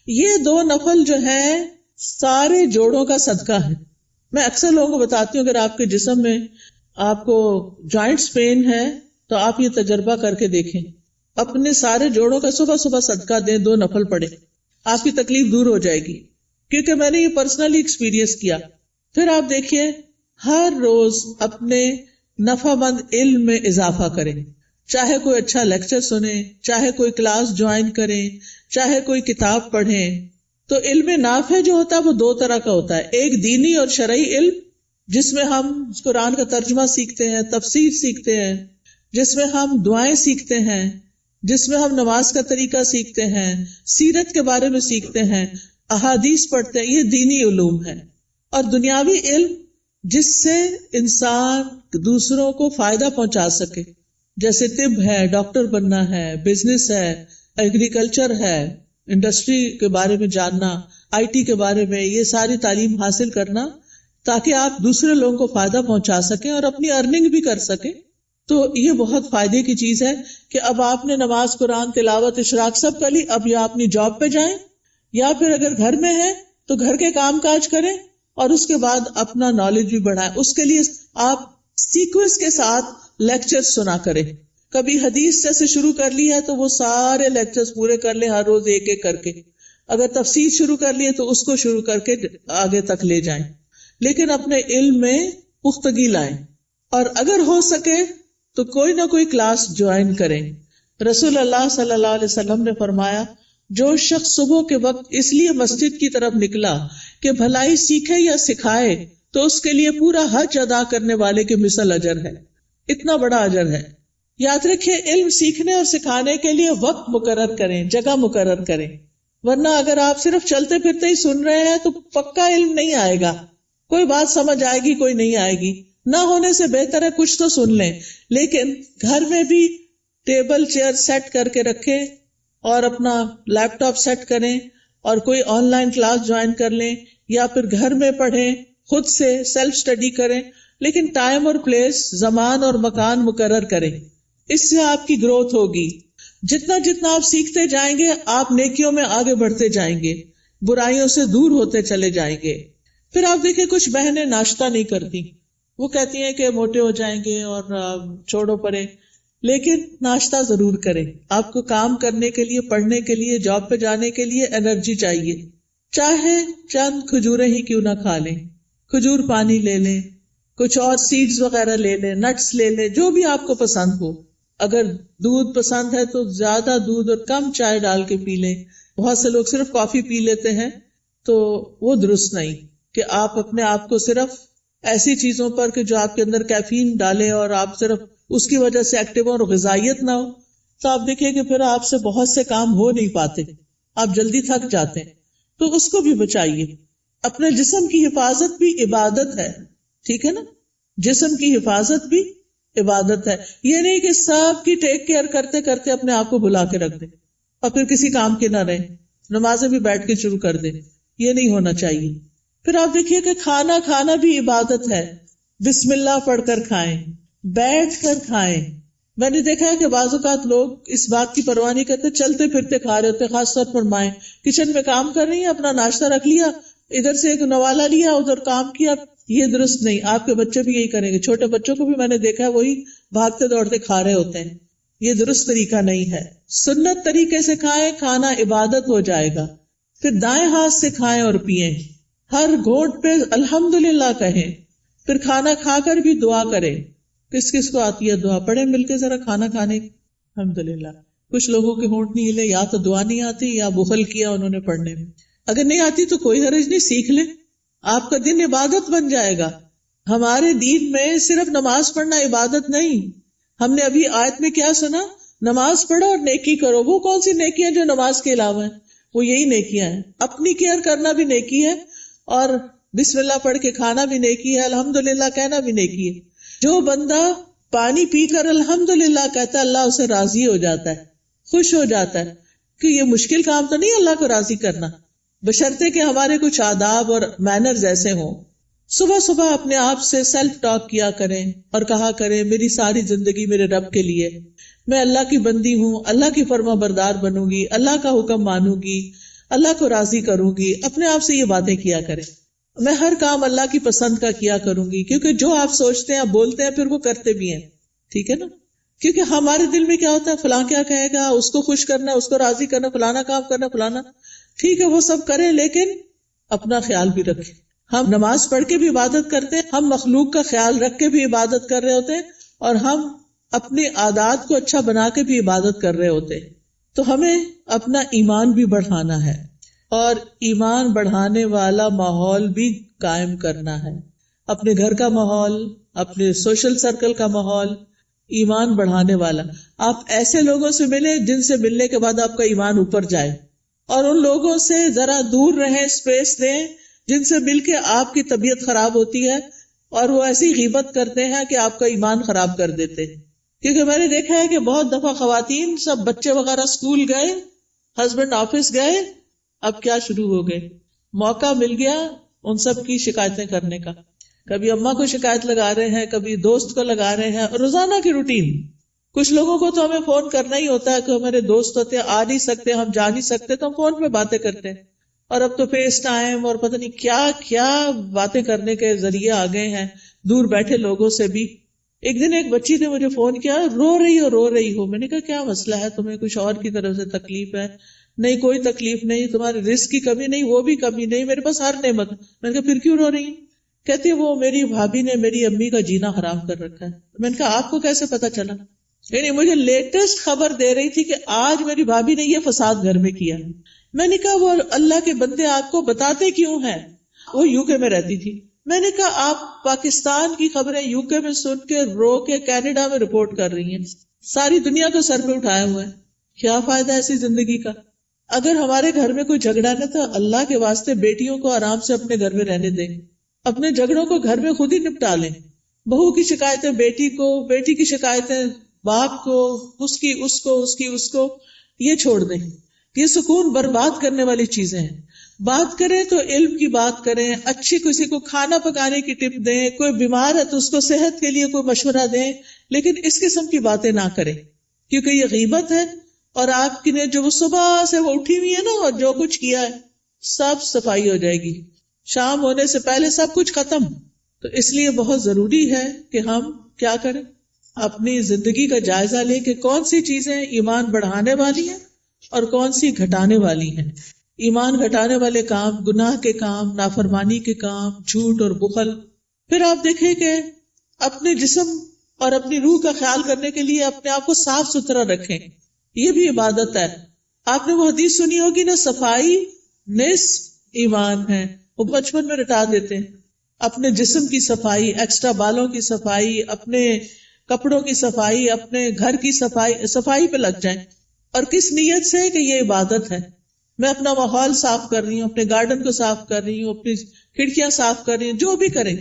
یہ 2 نفل جو ہیں سارے جوڑوں کا صدقہ ہے. میں اکثر لوگوں کو بتاتی ہوں، اگر آپ کے جسم میں آپ کو جوائنٹس پین ہے تو آپ یہ تجربہ کر کے دیکھیں، اپنے سارے جوڑوں کا صبح صبح صدقہ دیں، 2 نفل پڑھیں، آپ کی تکلیف دور ہو جائے گی. کیونکہ میں نے یہ پرسنلی ایکسپیرینس کیا. پھر آپ دیکھیے، ہر روز اپنے نفع مند علم میں اضافہ کریں. چاہے کوئی اچھا لیکچر سنیں، چاہے کوئی کلاس جوائن کریں، چاہے کوئی کتاب پڑھیں. تو علم نافع جو ہوتا ہے وہ 2 طرح کا ہوتا ہے. ایک دینی اور شرعی علم، جس میں ہم قرآن کا ترجمہ سیکھتے ہیں، تفسیر سیکھتے ہیں، جس میں ہم دعائیں سیکھتے ہیں، جس میں ہم نماز کا طریقہ سیکھتے ہیں، سیرت کے بارے میں سیکھتے ہیں، احادیث پڑھتے ہیں. یہ دینی علوم ہے. اور دنیاوی علم جس سے انسان دوسروں کو فائدہ پہنچا سکے، جیسے طب ہے، ڈاکٹر بننا ہے، بزنس ہے، ایگریکلچر ہے، انڈسٹری کے بارے میں جاننا، آئی ٹی کے بارے میں، یہ ساری تعلیم حاصل کرنا تاکہ آپ دوسرے لوگوں کو فائدہ پہنچا سکیں اور اپنی ارننگ بھی کر سکیں. تو یہ بہت فائدے کی چیز ہے کہ اب آپ نے نماز، قرآن تلاوت، اشراق سب کر لی، اب یا اپنی جاب پہ جائیں یا پھر اگر گھر میں ہیں تو گھر کے کام کاج کریں اور اس کے بعد اپنا نالج بھی بڑھائیں. اس کے لیے آپ سیکوینس کے ساتھ لیکچر سنا کریں. کبھی حدیث جیسے شروع کر لی ہے تو وہ سارے لیکچرز پورے کر لیں، ہر روز ایک ایک کر کے. اگر تفسیر شروع کر لی ہے تو اس کو شروع کر کے آگے تک لے جائیں، لیکن اپنے علم میں پختگی لائیں. اور اگر ہو سکے تو کوئی نہ کوئی کلاس جوائن کریں. رسول اللہ صلی اللہ علیہ وسلم نے فرمایا، جو شخص صبح کے وقت اس لیے مسجد کی طرف نکلا کہ بھلائی سیکھے یا سکھائے تو اس کے لیے پورا حج ادا کرنے والے کے مثل اجر ہے. اتنا بڑا اجر ہے. یاد رکھیں، علم سیکھنے اور سکھانے کے لیے وقت مقرر کریں، جگہ مقرر کریں، ورنہ اگر آپ صرف چلتے پھرتے ہی سن رہے ہیں تو پکا علم نہیں آئے گا. کوئی بات سمجھ آئے گی، کوئی نہیں آئے گی. نہ ہونے سے بہتر ہے کچھ تو سن لیں، لیکن گھر میں بھی ٹیبل چیئر سیٹ کر کے رکھیں اور اپنا لیپ ٹاپ سیٹ کریں اور کوئی آن لائن کلاس جوائن کر لیں یا پھر گھر میں پڑھیں، خود سے سیلف اسٹڈی کریں، لیکن ٹائم اور پلیس، زمان اور مکان مقرر کریں. اس سے آپ کی گروتھ ہوگی. جتنا آپ سیکھتے جائیں گے آپ نیکیوں میں آگے بڑھتے جائیں گے، برائیوں سے دور ہوتے چلے جائیں گے. پھر آپ دیکھیں کچھ بہنیں ناشتہ نہیں کرتی، وہ کہتی ہیں کہ موٹے ہو جائیں گے اور چھوڑو پرے، لیکن ناشتہ ضرور کریں. آپ کو کام کرنے کے لیے، پڑھنے کے لیے، جاب پہ جانے کے لیے انرجی چاہیے. چاہے چند کھجوریں ہی کیوں نہ کھا لیں، کھجور پانی لے لیں، کچھ اور سیڈز وغیرہ لے لیں، نٹس لے لیں، جو بھی آپ کو پسند ہو. اگر دودھ پسند ہے تو زیادہ دودھ اور کم چائے ڈال کے پی لیں. بہت سے لوگ صرف کافی پی لیتے ہیں، تو وہ درست نہیں کہ آپ اپنے آپ کو صرف ایسی چیزوں پر کہ جو آپ کے اندر کیفین ڈالے اور آپ صرف اس کی وجہ سے ایکٹیو اور غذائیت نہ ہو، تو آپ دیکھیں کہ پھر آپ سے بہت سے کام ہو نہیں پاتے، آپ جلدی تھک جاتے ہیں. تو اس کو بھی بچائیے. اپنے جسم کی حفاظت بھی عبادت ہے، ٹھیک ہے نا؟ جسم کی حفاظت بھی عبادت ہے. یہ نہیں کہ سب کی ٹیک کیئر کرتے کرتے اپنے آپ کو بھلا کے رکھ دیں اور پھر کسی کام کے نہ رہیں، نمازیں بھی بیٹھ کے شروع کر دیں. یہ نہیں ہونا چاہیے. پھر آپ دیکھیے کہ کھانا بھی عبادت ہے. بسم اللہ پڑھ کر کھائیں، بیٹھ کر کھائیں. میں نے دیکھا ہے کہ بعض اوقات لوگ اس بات کی پرواہ نہیں کرتے، چلتے پھرتے کھا رہے ہوتے. خاص طور پر مائیں کچن میں کام کر رہی ہیں، اپنا ناشتہ رکھ لیا، ادھر سے ایک نوالا لیا، ادھر کام کیا. یہ درست نہیں. آپ کے بچے بھی یہی کریں گے. چھوٹے بچوں کو بھی میں نے دیکھا ہے وہی بھاگتے دوڑتے کھا رہے ہوتے ہیں. یہ درست طریقہ نہیں ہے. سنت طریقے سے کھائیں، کھانا عبادت ہو جائے گا. پھر دائیں ہاتھ سے کھائیں اور پیئیں. ہر گھونٹ پہ الحمدللہ کہیں. پھر کھانا کھا کر بھی دعا کریں. کس کس کو آتی ہے دعا؟ پڑھیں مل کے ذرا کھانا کھانے. الحمدللہ. کچھ لوگوں کے ہونٹ نہیں ہلے، یا تو دعا نہیں آتی یا بخل کیا انہوں نے پڑھنے میں. اگر نہیں آتی تو کوئی حرج نہیں، سیکھ لیں، آپ کا دن عبادت بن جائے گا. ہمارے دین میں صرف نماز پڑھنا عبادت نہیں. ہم نے ابھی آیت میں کیا سنا؟ نماز پڑھو اور نیکی کرو. وہ کون سی نیکی ہیں جو نماز کے علاوہ ہیں؟ وہ یہی نیکیاں ہیں. اپنی کیئر کرنا بھی نیکی ہے اور بسم اللہ پڑھ کے کھانا بھی نیکی ہے، الحمدللہ کہنا بھی نیکی ہے. جو بندہ پانی پی کر الحمدللہ کہتا ہے اللہ اسے راضی ہو جاتا ہے، خوش ہو جاتا ہے. کہ یہ مشکل کام تو نہیں اللہ کو راضی کرنا، بشرطے کہ ہمارے کچھ آداب اور مینرز ایسے ہوں. صبح صبح اپنے آپ سے سیلف ٹاک کیا کریں اور کہا کریں میری ساری زندگی میرے رب کے لیے، میں اللہ کی بندی ہوں، اللہ کی فرما بردار بنوں گی، اللہ کا حکم مانوں گی، اللہ کو راضی کروں گی. اپنے آپ سے یہ باتیں کیا کریں. میں ہر کام اللہ کی پسند کا کیا کروں گی، کیونکہ جو آپ سوچتے ہیں، بولتے ہیں، پھر وہ کرتے بھی ہیں. ٹھیک ہے نا؟ کیونکہ ہمارے دل میں کیا ہوتا ہے، فلاں کیا کہے گا، اس کو خوش کرنا، اس کو راضی کرنا، فلانا کام کرنا، فلانا. ٹھیک ہے وہ سب کریں، لیکن اپنا خیال بھی رکھیں. ہم نماز پڑھ کے بھی عبادت کرتے ہیں، ہم مخلوق کا خیال رکھ کے بھی عبادت کر رہے ہوتے ہیں، اور ہم اپنے عادات کو اچھا بنا کے بھی عبادت کر رہے ہوتے ہیں. تو ہمیں اپنا ایمان بھی بڑھانا ہے اور ایمان بڑھانے والا ماحول بھی قائم کرنا ہے. اپنے گھر کا ماحول، اپنے سوشل سرکل کا ماحول ایمان بڑھانے والا. آپ ایسے لوگوں سے ملیں جن سے ملنے کے بعد آپ کا ایمان اوپر جائے، اور ان لوگوں سے ذرا دور رہیں، اسپیس دیں جن سے مل کے آپ کی طبیعت خراب ہوتی ہے، اور وہ ایسی غیبت کرتے ہیں کہ آپ کا ایمان خراب کر دیتے ہیں. کیونکہ میں نے دیکھا ہے کہ بہت دفعہ خواتین سب بچے وغیرہ اسکول گئے، ہسبینڈ آفس گئے، اب کیا شروع ہو گئے، موقع مل گیا ان سب کی شکایتیں کرنے کا. کبھی اماں کو شکایت لگا رہے ہیں، کبھی دوست کو لگا رہے ہیں، روزانہ کی روٹین. کچھ لوگوں کو تو ہمیں فون کرنا ہی ہوتا ہے کہ ہمارے دوست ہوتے ہیں، آ نہیں سکتے، ہم جا نہیں سکتے، تو ہم فون پہ باتیں کرتے ہیں. اور اب تو فیس ٹائم اور پتہ نہیں کیا کیا باتیں کرنے کے ذریعے آ گئے ہیں دور بیٹھے لوگوں سے بھی. ایک دن ایک بچی نے مجھے فون کیا، رو رہی ہو. میں نے کہا کیا مسئلہ ہے تمہیں، کچھ اور کی طرف سے تکلیف ہے؟ نہیں کوئی تکلیف نہیں، تمہارے رزق کی کمی نہیں، وہ بھی کمی نہیں، میرے پاس ہر نعمت. میں نے کہا پھر کیوں رو رہی ہیں؟ کہتی ہے وہ میری بھابھی نے میری امی کا جینا حرام کر رکھا ہے. میں نے کہا آپ کو کیسے پتا چلا؟ یعنی مجھے لیٹسٹ خبر دے رہی تھی کہ آج میری بھابھی نے یہ فساد گھر میں کیا. میں نے کہا وہ اللہ کے بندے آپ کو بتاتے کیوں ہیں؟ وہ یو کے میں رہتی تھی. میں نے کہا آپ پاکستان کی خبریں یو کے میں سن کے رو کے کینیڈا میں رپورٹ کر رہی ہیں، ساری دنیا کو سر پہ اٹھائے ہوئے ہیں. کیا فائدہ ایسی زندگی کا؟ اگر ہمارے گھر میں کوئی جھگڑا نہ تو اللہ کے واسطے بیٹیوں کو آرام سے اپنے گھر میں رہنے دیں، اپنے جھگڑوں کو گھر میں خود ہی نپٹا لیں. بہو کی شکایتیں بیٹی کو، بیٹی کی شکایتیں باپ کو، اس کو یہ چھوڑ دیں. یہ سکون برباد کرنے والی چیزیں ہیں. بات کریں تو علم کی بات کریں، اچھی کسی کو کھانا پکانے کی ٹپ دیں، کوئی بیمار ہے تو اس کو صحت کے لیے کوئی مشورہ دیں، لیکن اس قسم کی باتیں نہ کریں کیونکہ یہ غیبت ہے. اور آپ کی نے جو صبح سے وہ اٹھی ہوئی ہے نا اور جو کچھ کیا ہے سب صفائی ہو جائے گی، شام ہونے سے پہلے سب کچھ ختم. تو اس لیے بہت ضروری ہے کہ ہم کیا کریں، اپنی زندگی کا جائزہ لیں کہ کون سی چیزیں ایمان بڑھانے والی ہیں اور کون سی گھٹانے والی ہیں. ایمان گھٹانے والے کام، گناہ کے کام، نافرمانی کے کام، جھوٹ اور بخل. پھر آپ دیکھیں کہ اپنے جسم اور اپنی روح کا خیال کرنے کے لیے اپنے آپ کو صاف ستھرا رکھیں، یہ بھی عبادت ہے. آپ نے وہ حدیث سنی ہوگی نا، صفائی نصف ایمان ہے. وہ بچپن میں رٹا دیتے ہیں. اپنے جسم کی صفائی، ایکسٹرا بالوں کی صفائی، اپنے کپڑوں کی صفائی، اپنے گھر کی صفائی پہ لگ جائیں. اور کس نیت سے کہ یہ عبادت ہے. میں اپنا ماحول صاف کر رہی ہوں، اپنے گارڈن کو صاف کر رہی ہوں، اپنی کھڑکیاں صاف کر رہی ہوں، جو بھی کریں.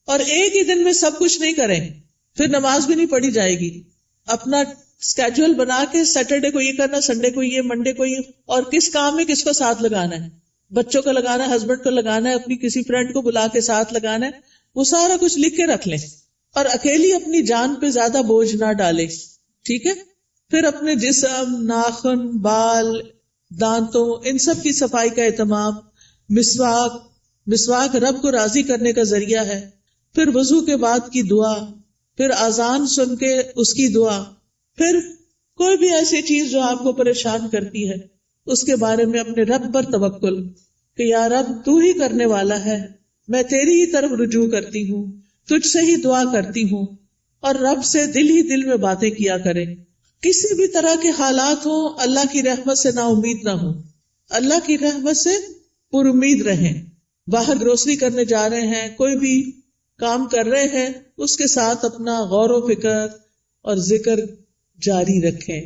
اور ایک ہی دن میں سب کچھ نہیں کریں، پھر نماز بھی نہیں پڑھی جائے گی. اپنا اسکیجول بنا کے سیٹرڈے کو یہ کرنا، سنڈے کو یہ، منڈے کو یہ، اور کس کام میں کس کو ساتھ لگانا ہے، بچوں کو لگانا ہے، ہسبینڈ کو لگانا ہے، اپنی کسی فرینڈ کو بلا کے ساتھ لگانا ہے. وہ سارا کچھ لکھ کے رکھ لیں اور اکیلی اپنی جان پہ زیادہ بوجھ نہ ڈالیں. ٹھیک ہے؟ پھر اپنے جسم، ناخن، بال، دانتوں، ان سب کی صفائی کا اہتمام. مسواک رب کو راضی کرنے کا ذریعہ ہے. پھر وضو کے بعد کی دعا، پھر اذان سن کے اس کی دعا. پھر کوئی بھی ایسی چیز جو آپ کو پریشان کرتی ہے اس کے بارے میں اپنے رب پر توکل کہ یا رب تو ہی کرنے والا ہے، میں تیری ہی طرف رجوع کرتی ہوں، تجھ سے ہی دعا کرتی ہوں. اور رب سے دل ہی دل میں باتیں کیا کریں. کسی بھی طرح کے حالات ہوں، اللہ کی رحمت سے نا امید نہ ہوں، اللہ کی رحمت سے پر امید رہیں. باہر گروسری کرنے جا رہے ہیں، کوئی بھی کام کر رہے ہیں، اس کے ساتھ اپنا غور و فکر اور ذکر جاری رکھیں.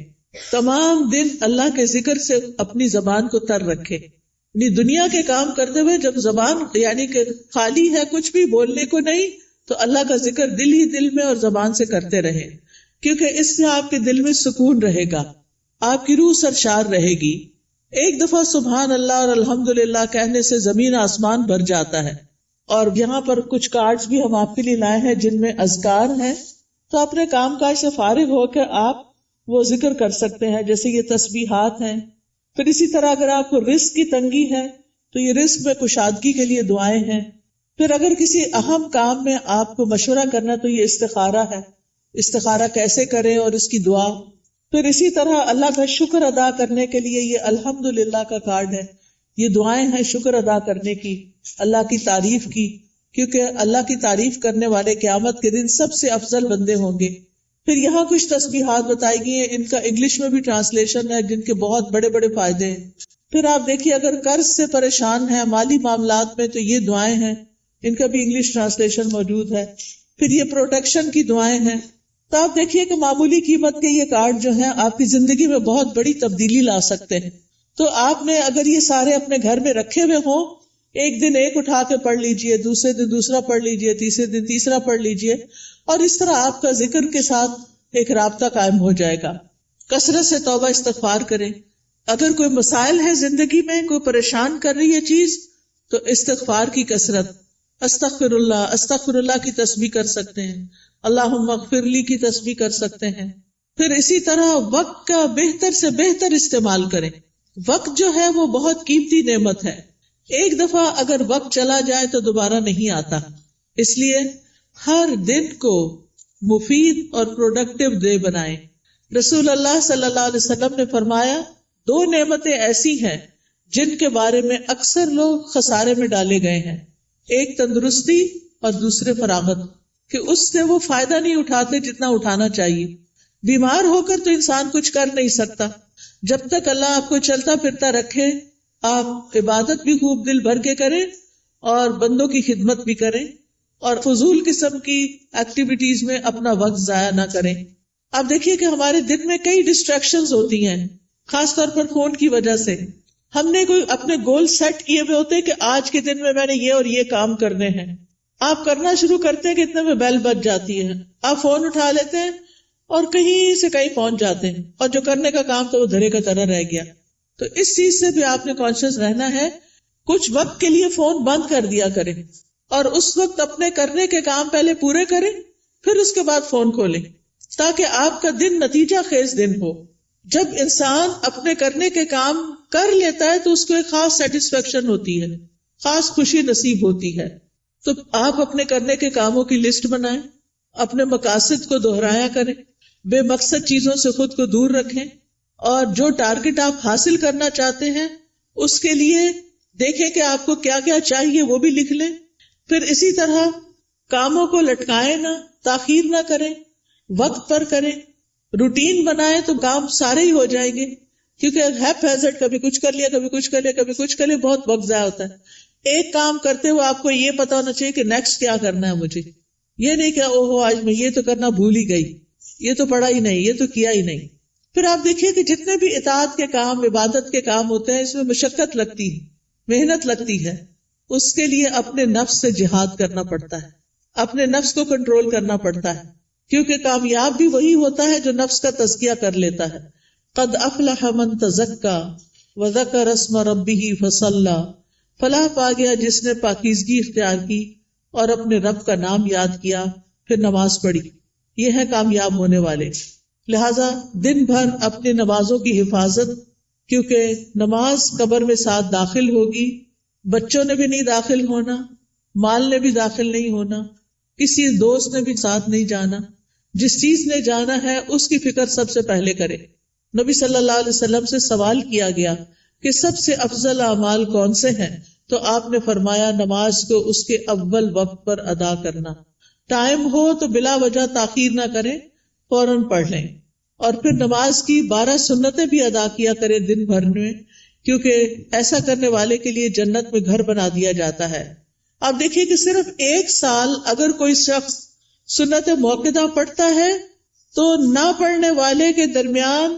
تمام دن اللہ کے ذکر سے اپنی زبان کو تر رکھیں. یعنی دنیا کے کام کرتے ہوئے جب زبان یعنی کہ خالی ہے، کچھ بھی بولنے کو نہیں، تو اللہ کا ذکر دل ہی دل میں اور زبان سے کرتے رہیں، کیونکہ اس سے آپ کے دل میں سکون رہے گا، آپ کی روح سرشار رہے گی. ایک دفعہ سبحان اللہ اور الحمدللہ کہنے سے زمین آسمان بھر جاتا ہے. اور یہاں پر کچھ کارڈز بھی ہم آپ کے لیے لائے ہیں جن میں اذکار ہیں، تو اپنے کام کاج سے فارغ ہو کے آپ وہ ذکر کر سکتے ہیں، جیسے یہ تسبیحات ہیں. پھر اسی طرح اگر آپ کو رزق کی تنگی ہے تو یہ رزق میں کشادگی کے لیے دعائیں ہیں. پھر اگر کسی اہم کام میں آپ کو مشورہ کرنا تو یہ استخارہ ہے، استخارہ کیسے کریں اور اس کی دعا. پھر اسی طرح اللہ کا شکر ادا کرنے کے لیے یہ الحمدللہ کا کارڈ ہے. یہ دعائیں ہیں شکر ادا کرنے کی، اللہ کی تعریف کی، کیونکہ اللہ کی تعریف کرنے والے قیامت کے دن سب سے افضل بندے ہوں گے. پھر یہاں کچھ تسبیحات بتائی گئی ہیں، ان کا انگلش میں بھی ٹرانسلیشن ہے جن کے بہت بڑے بڑے فائدے ہیں. پھر آپ دیکھیے اگر قرض سے پریشان ہیں، مالی معاملات میں، تو یہ دعائیں ہیں، ان کا بھی انگلش ٹرانسلیشن موجود ہے. پھر یہ پروٹیکشن کی دعائیں ہیں. تو آپ دیکھیے کہ معمولی قیمت کے یہ کارڈ جو ہیں آپ کی زندگی میں بہت بڑی تبدیلی لا سکتے ہیں. تو آپ نے اگر یہ سارے اپنے گھر میں رکھے ہوئے ہوں ایک دن ایک اٹھا کے پڑھ لیجئے، دوسرے دن دوسرا پڑھ لیجئے، تیسرے دن تیسرا پڑھ لیجئے، اور اس طرح آپ کا ذکر کے ساتھ ایک رابطہ قائم ہو جائے گا. کثرت سے توبہ استغفار کریں. اگر کوئی مسائل ہے زندگی میں، کوئی پریشان کر رہی ہے چیز، تو استغفار کی کثرت، استغفر اللہ کی تسبیح کر سکتے ہیں، اللہم اغفر لی کی تسبیح کر سکتے ہیں. پھر اسی طرح وقت کا بہتر سے بہتر استعمال کریں. وقت جو ہے وہ بہت قیمتی نعمت ہے. ایک دفعہ اگر وقت چلا جائے تو دوبارہ نہیں آتا. اس لیے ہر دن کو مفید اور پروڈکٹیو ڈے بنائیں. رسول اللہ صلی اللہ علیہ وسلم نے فرمایا 2 نعمتیں ایسی ہیں جن کے بارے میں اکثر لوگ خسارے میں ڈالے گئے ہیں. ایک تندرستی اور دوسرے فراغت، کہ اس سے وہ فائدہ نہیں اٹھاتے جتنا اٹھانا چاہیے. بیمار ہو کر تو انسان کچھ کر نہیں سکتا. جب تک اللہ آپ کو چلتا پھرتا رکھے، آپ عبادت بھی خوب دل بھر کے کریں اور بندوں کی خدمت بھی کریں اور فضول قسم کی ایکٹیویٹیز میں اپنا وقت ضائع نہ کریں. آپ دیکھیے کہ ہمارے دن میں کئی ڈسٹریکشنز ہوتی ہیں، خاص طور پر فون کی وجہ سے. ہم نے کوئی اپنے گول سیٹ کیے ہوئے ہوتے کہ آج کے دن میں نے یہ اور یہ کام کرنے ہیں. آپ کرنا شروع کرتے ہیں کہ اتنے میں بیل بج جاتی ہے، آپ فون اٹھا لیتے ہیں اور کہیں سے کہیں پہنچ جاتے ہیں، اور جو کرنے کا کام تو وہ دھرے کا طرح رہ گیا. تو اس چیز سے بھی آپ نے کانشیس رہنا ہے. کچھ وقت کے لیے فون بند کر دیا کریں اور اس وقت اپنے کرنے کے کام پہلے پورے کریں، پھر اس کے بعد فون کھولیں، تاکہ آپ کا دن نتیجہ خیز دن ہو. جب انسان اپنے کرنے کے کام کر لیتا ہے تو اس کو ایک خاص سیٹسفیکشن ہوتی ہے، خاص خوشی نصیب ہوتی ہے. تو آپ اپنے کرنے کے کاموں کی لسٹ بنائیں، اپنے مقاصد کو دہرایا کریں، بے مقصد چیزوں سے خود کو دور رکھیں، اور جو ٹارگٹ آپ حاصل کرنا چاہتے ہیں اس کے لیے دیکھیں کہ آپ کو کیا کیا چاہیے، وہ بھی لکھ لیں. پھر اسی طرح کاموں کو لٹکائیں نہ، تاخیر نہ کریں، وقت پر کریں. روٹین بنائیں تو کام سارے ہی ہو جائیں گے، کیونکہ ہیپ ہیزرڈ کبھی کچھ کر لیا، کبھی کچھ کر لیا، کبھی کچھ کر لیا، بہت وقت ضائع ہوتا ہے. ایک کام کرتے ہوئے آپ کو یہ پتا ہونا چاہیے کہ نیکسٹ کیا کرنا ہے مجھے. یہ نہیں کہ اوہو آج میں یہ تو کرنا بھول ہی گئی، یہ تو پڑھا ہی نہیں، یہ تو کیا ہی نہیں. پھر آپ دیکھیے کہ جتنے بھی اطاعت کے کام، عبادت کے کام ہوتے ہیں، اس میں مشقت لگتی ہے، محنت لگتی ہے. اس کے لیے اپنے نفس سے جہاد کرنا پڑتا ہے، اپنے نفس کو کنٹرول کرنا پڑتا ہے، کیونکہ کامیاب بھی وہی ہوتا ہے جو نفس کا تزکیہ کر لیتا ہے. قد افلح من تزکا وذکر اسم ربہ فصلی، فلاح پا گیا جس نے پاکیزگی اختیار کی اور اپنے رب کا نام یاد کیا، پھر نماز پڑھی. یہ ہے کامیاب ہونے والے. لہذا دن بھر اپنی نمازوں کی حفاظت، کیونکہ نماز قبر میں ساتھ داخل ہوگی. بچوں نے بھی نہیں داخل ہونا، مال نے بھی داخل نہیں ہونا، کسی دوست نے بھی ساتھ نہیں جانا. جس چیز نے جانا ہے اس کی فکر سب سے پہلے کرے. نبی صلی اللہ علیہ وسلم سے سوال کیا گیا کہ سب سے افضل اعمال کون سے ہیں، تو آپ نے فرمایا نماز کو اس کے اول وقت پر ادا کرنا. ٹائم ہو تو بلا وجہ تاخیر نہ کریں، فوراً پڑھ لیں. اور پھر نماز کی 12 سنتیں بھی ادا کیا کریں دن بھر میں، کیونکہ ایسا کرنے والے کے لیے جنت میں گھر بنا دیا جاتا ہے. آپ دیکھیے کہ صرف 1 سال اگر کوئی شخص سنت موقدہ پڑھتا ہے تو نہ پڑھنے والے کے درمیان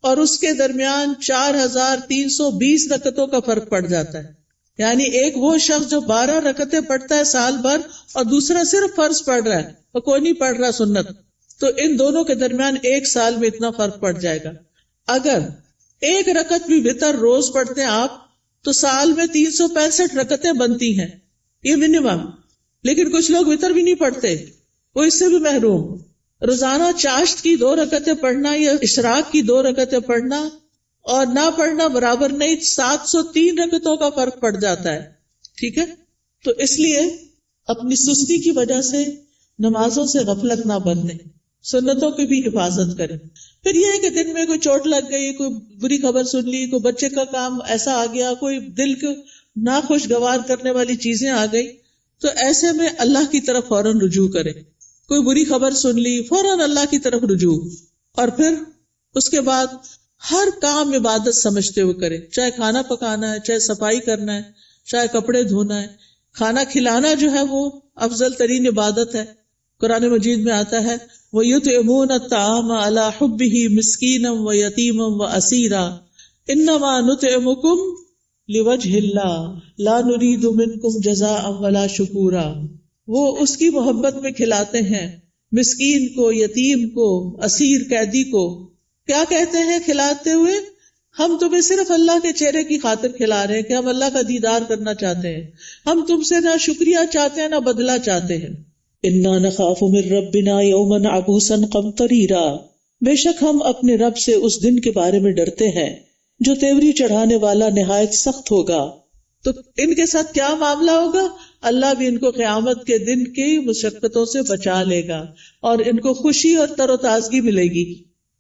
اور اس کے درمیان 4320 رکعتوں کا فرق پڑ جاتا ہے. یعنی ایک وہ شخص جو 12 رکعتیں پڑھتا ہے سال بھر، اور دوسرا صرف فرض پڑھ رہا ہے اور کوئی نہیں پڑھ رہا سنت، تو ان دونوں کے درمیان 1 سال میں اتنا فرق پڑ جائے گا. اگر 1 رکعت بھی وتر روز پڑھتے ہیں آپ تو سال میں 365 رکعتیں بنتی ہیں، یہ منیمم. لیکن کچھ لوگ وتر بھی نہیں پڑھتے، وہ اس سے بھی محروم. روزانہ چاشت کی 2 رکعتیں پڑھنا یا اشراق کی 2 رکعتیں پڑھنا اور نہ پڑھنا برابر نہیں، 703 رکعتوں کا فرق پڑ جاتا ہے. ٹھیک ہے، تو اس لیے اپنی سستی کی وجہ سے نمازوں سے غفلت نہ برتیں، سنتوں کی بھی حفاظت کریں. پھر یہ ہے کہ دن میں کوئی چوٹ لگ گئی، کوئی بری خبر سن لی، کوئی بچے کا کام ایسا آ گیا، کوئی دل کو ناخوشگوار کرنے والی چیزیں آ گئی، تو ایسے میں اللہ کی طرف فوراً رجوع کریں. کوئی بری خبر سن لی، فوراً اللہ کی طرف رجوع. اور پھر اس کے بعد ہر کام عبادت سمجھتے ہوئے کریں، چاہے کھانا پکانا ہے، چاہے صفائی کرنا ہے، چاہے کپڑے دھونا ہے. کھانا کھلانا جو ہے وہ افضل ترین عبادت ہے. قرآن مجید میں آتا ہے وَيُطْعِمُونَ الطَّعَامَ عَلَى حُبِّهِ مِسْكِينًا وَيَتِيمًا وَأَسِيرًا إِنَّمَا نُطْعِمُكُمْ لوجہ اللہ لا نرید منکم جزاء ولا شکورا. وہ اس کی محبت میں کھلاتے ہیں مسکین کو، یتیم کو، اسیر قیدی کو. کیا کہتے ہیں کھلاتے ہوئے؟ ہم تمہیں صرف اللہ کے چہرے کی خاطر کھلا رہے ہیں کہ ہم اللہ کا دیدار کرنا چاہتے ہیں. ہم تم سے نہ شکریہ چاہتے ہیں نہ بدلہ چاہتے ہیں. انا نخاف من ربنا یوما عبوسا قمطریرا. بے شک ہم اپنے رب سے اس دن کے بارے میں ڈرتے ہیں جو تیوری چڑھانے والا نہایت سخت ہوگا. تو ان کے ساتھ کیا معاملہ ہوگا؟ اللہ بھی ان کو قیامت کے دن کی مشقتوں سے بچا لے گا اور ان کو خوشی اور تر و تازگی ملے گی.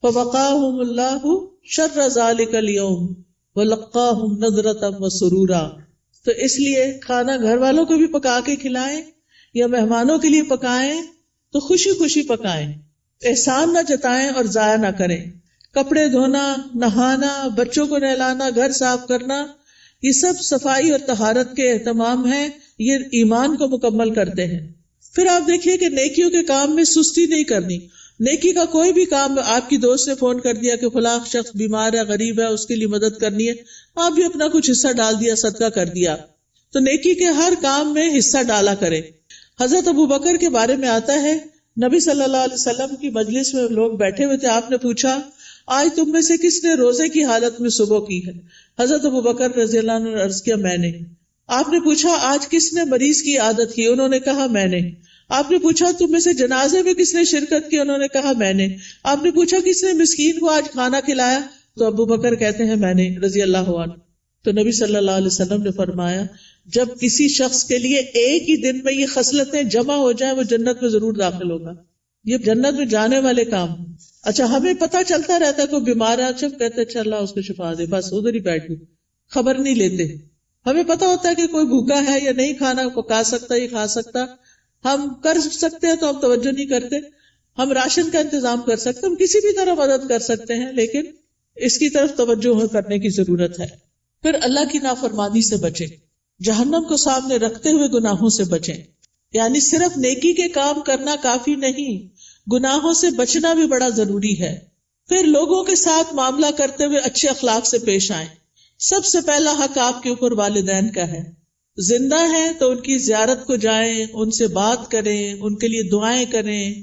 فوقاہم اللہ شر ذلک اليوم ولقاہم نضرۃ وسرورا. تو اس لیے کھانا گھر والوں کو بھی پکا کے کھلائیں یا مہمانوں کے لیے پکائیں تو خوشی خوشی پکائیں، احسان نہ جتائیں اور ضائع نہ کریں. کپڑے دھونا، نہانا، بچوں کو نہلانا، گھر صاف کرنا، یہ سب صفائی اور طہارت کے اہتمام ہیں، یہ ایمان کو مکمل کرتے ہیں. پھر آپ دیکھیے کہ نیکیوں کے کام میں سستی نہیں کرنی. نیکی کا کوئی بھی کام، آپ کی دوست نے فون کر دیا کہ فلاں شخص بیمار ہے، غریب ہے، اس کے لیے مدد کرنی ہے، آپ بھی اپنا کچھ حصہ ڈال دیا، صدقہ کر دیا. تو نیکی کے ہر کام میں حصہ ڈالا کرے. حضرت ابوبکر کے بارے میں آتا ہے، نبی صلی اللہ علیہ وسلم کی مجلس میں لوگ بیٹھے ہوئے تھے. آپ نے پوچھا آج تم میں سے کس نے روزے کی حالت میں صبح کی ہے؟ حضرت ابوبکر رضی اللہ عنہ نے عرض کیا میں نے. آپ نے پوچھا آج کس نے مریض کی عادت کی؟ انہوں نے کہا میں نے. آپ نے پوچھا تم میں سے جنازے میں کس نے شرکت کی؟ انہوں نے کہا میں نے. آپ نے پوچھا کس نے مسکین کو آج کھانا کھلایا؟ تو ابوبکر کہتے ہیں میں نے رضی اللہ عنہ. تو نبی صلی اللہ علیہ وسلم نے فرمایا جب کسی شخص کے لیے ایک ہی دن میں یہ خصلتیں جمع ہو جائیں وہ جنت میں ضرور داخل ہوگا. یہ جنت میں جانے والے کام. اچھا ہمیں پتہ چلتا رہتا ہے کوئی بیمار ہے، اچھا کہتے اچھا اللہ اس کو شفا دے، بس ادھر ہی بیٹھ گئے، خبر نہیں لیتے. ہمیں پتہ ہوتا ہے کہ کوئی بھوکا ہے یا نہیں کھانا پکا سکتا یہ کھا سکتا، ہم کر سکتے ہیں تو ہم توجہ نہیں کرتے. ہم راشن کا انتظام کر سکتے، ہم کسی بھی طرح مدد کر سکتے ہیں، لیکن اس کی طرف توجہ کرنے کی ضرورت ہے. پھر اللہ کی نافرمانی سے بچیں، جہنم کو سامنے رکھتے ہوئے گناہوں سے بچیں. یعنی صرف نیکی کے کام کرنا کافی نہیں، گناہوں سے بچنا بھی بڑا ضروری ہے. پھر لوگوں کے ساتھ معاملہ کرتے ہوئے اچھے اخلاق سے پیش آئیں. سب سے پہلا حق آپ کے اوپر والدین کا ہے. زندہ ہیں تو ان کی زیارت کو جائیں، ان سے بات کریں، ان کے لیے دعائیں کریں،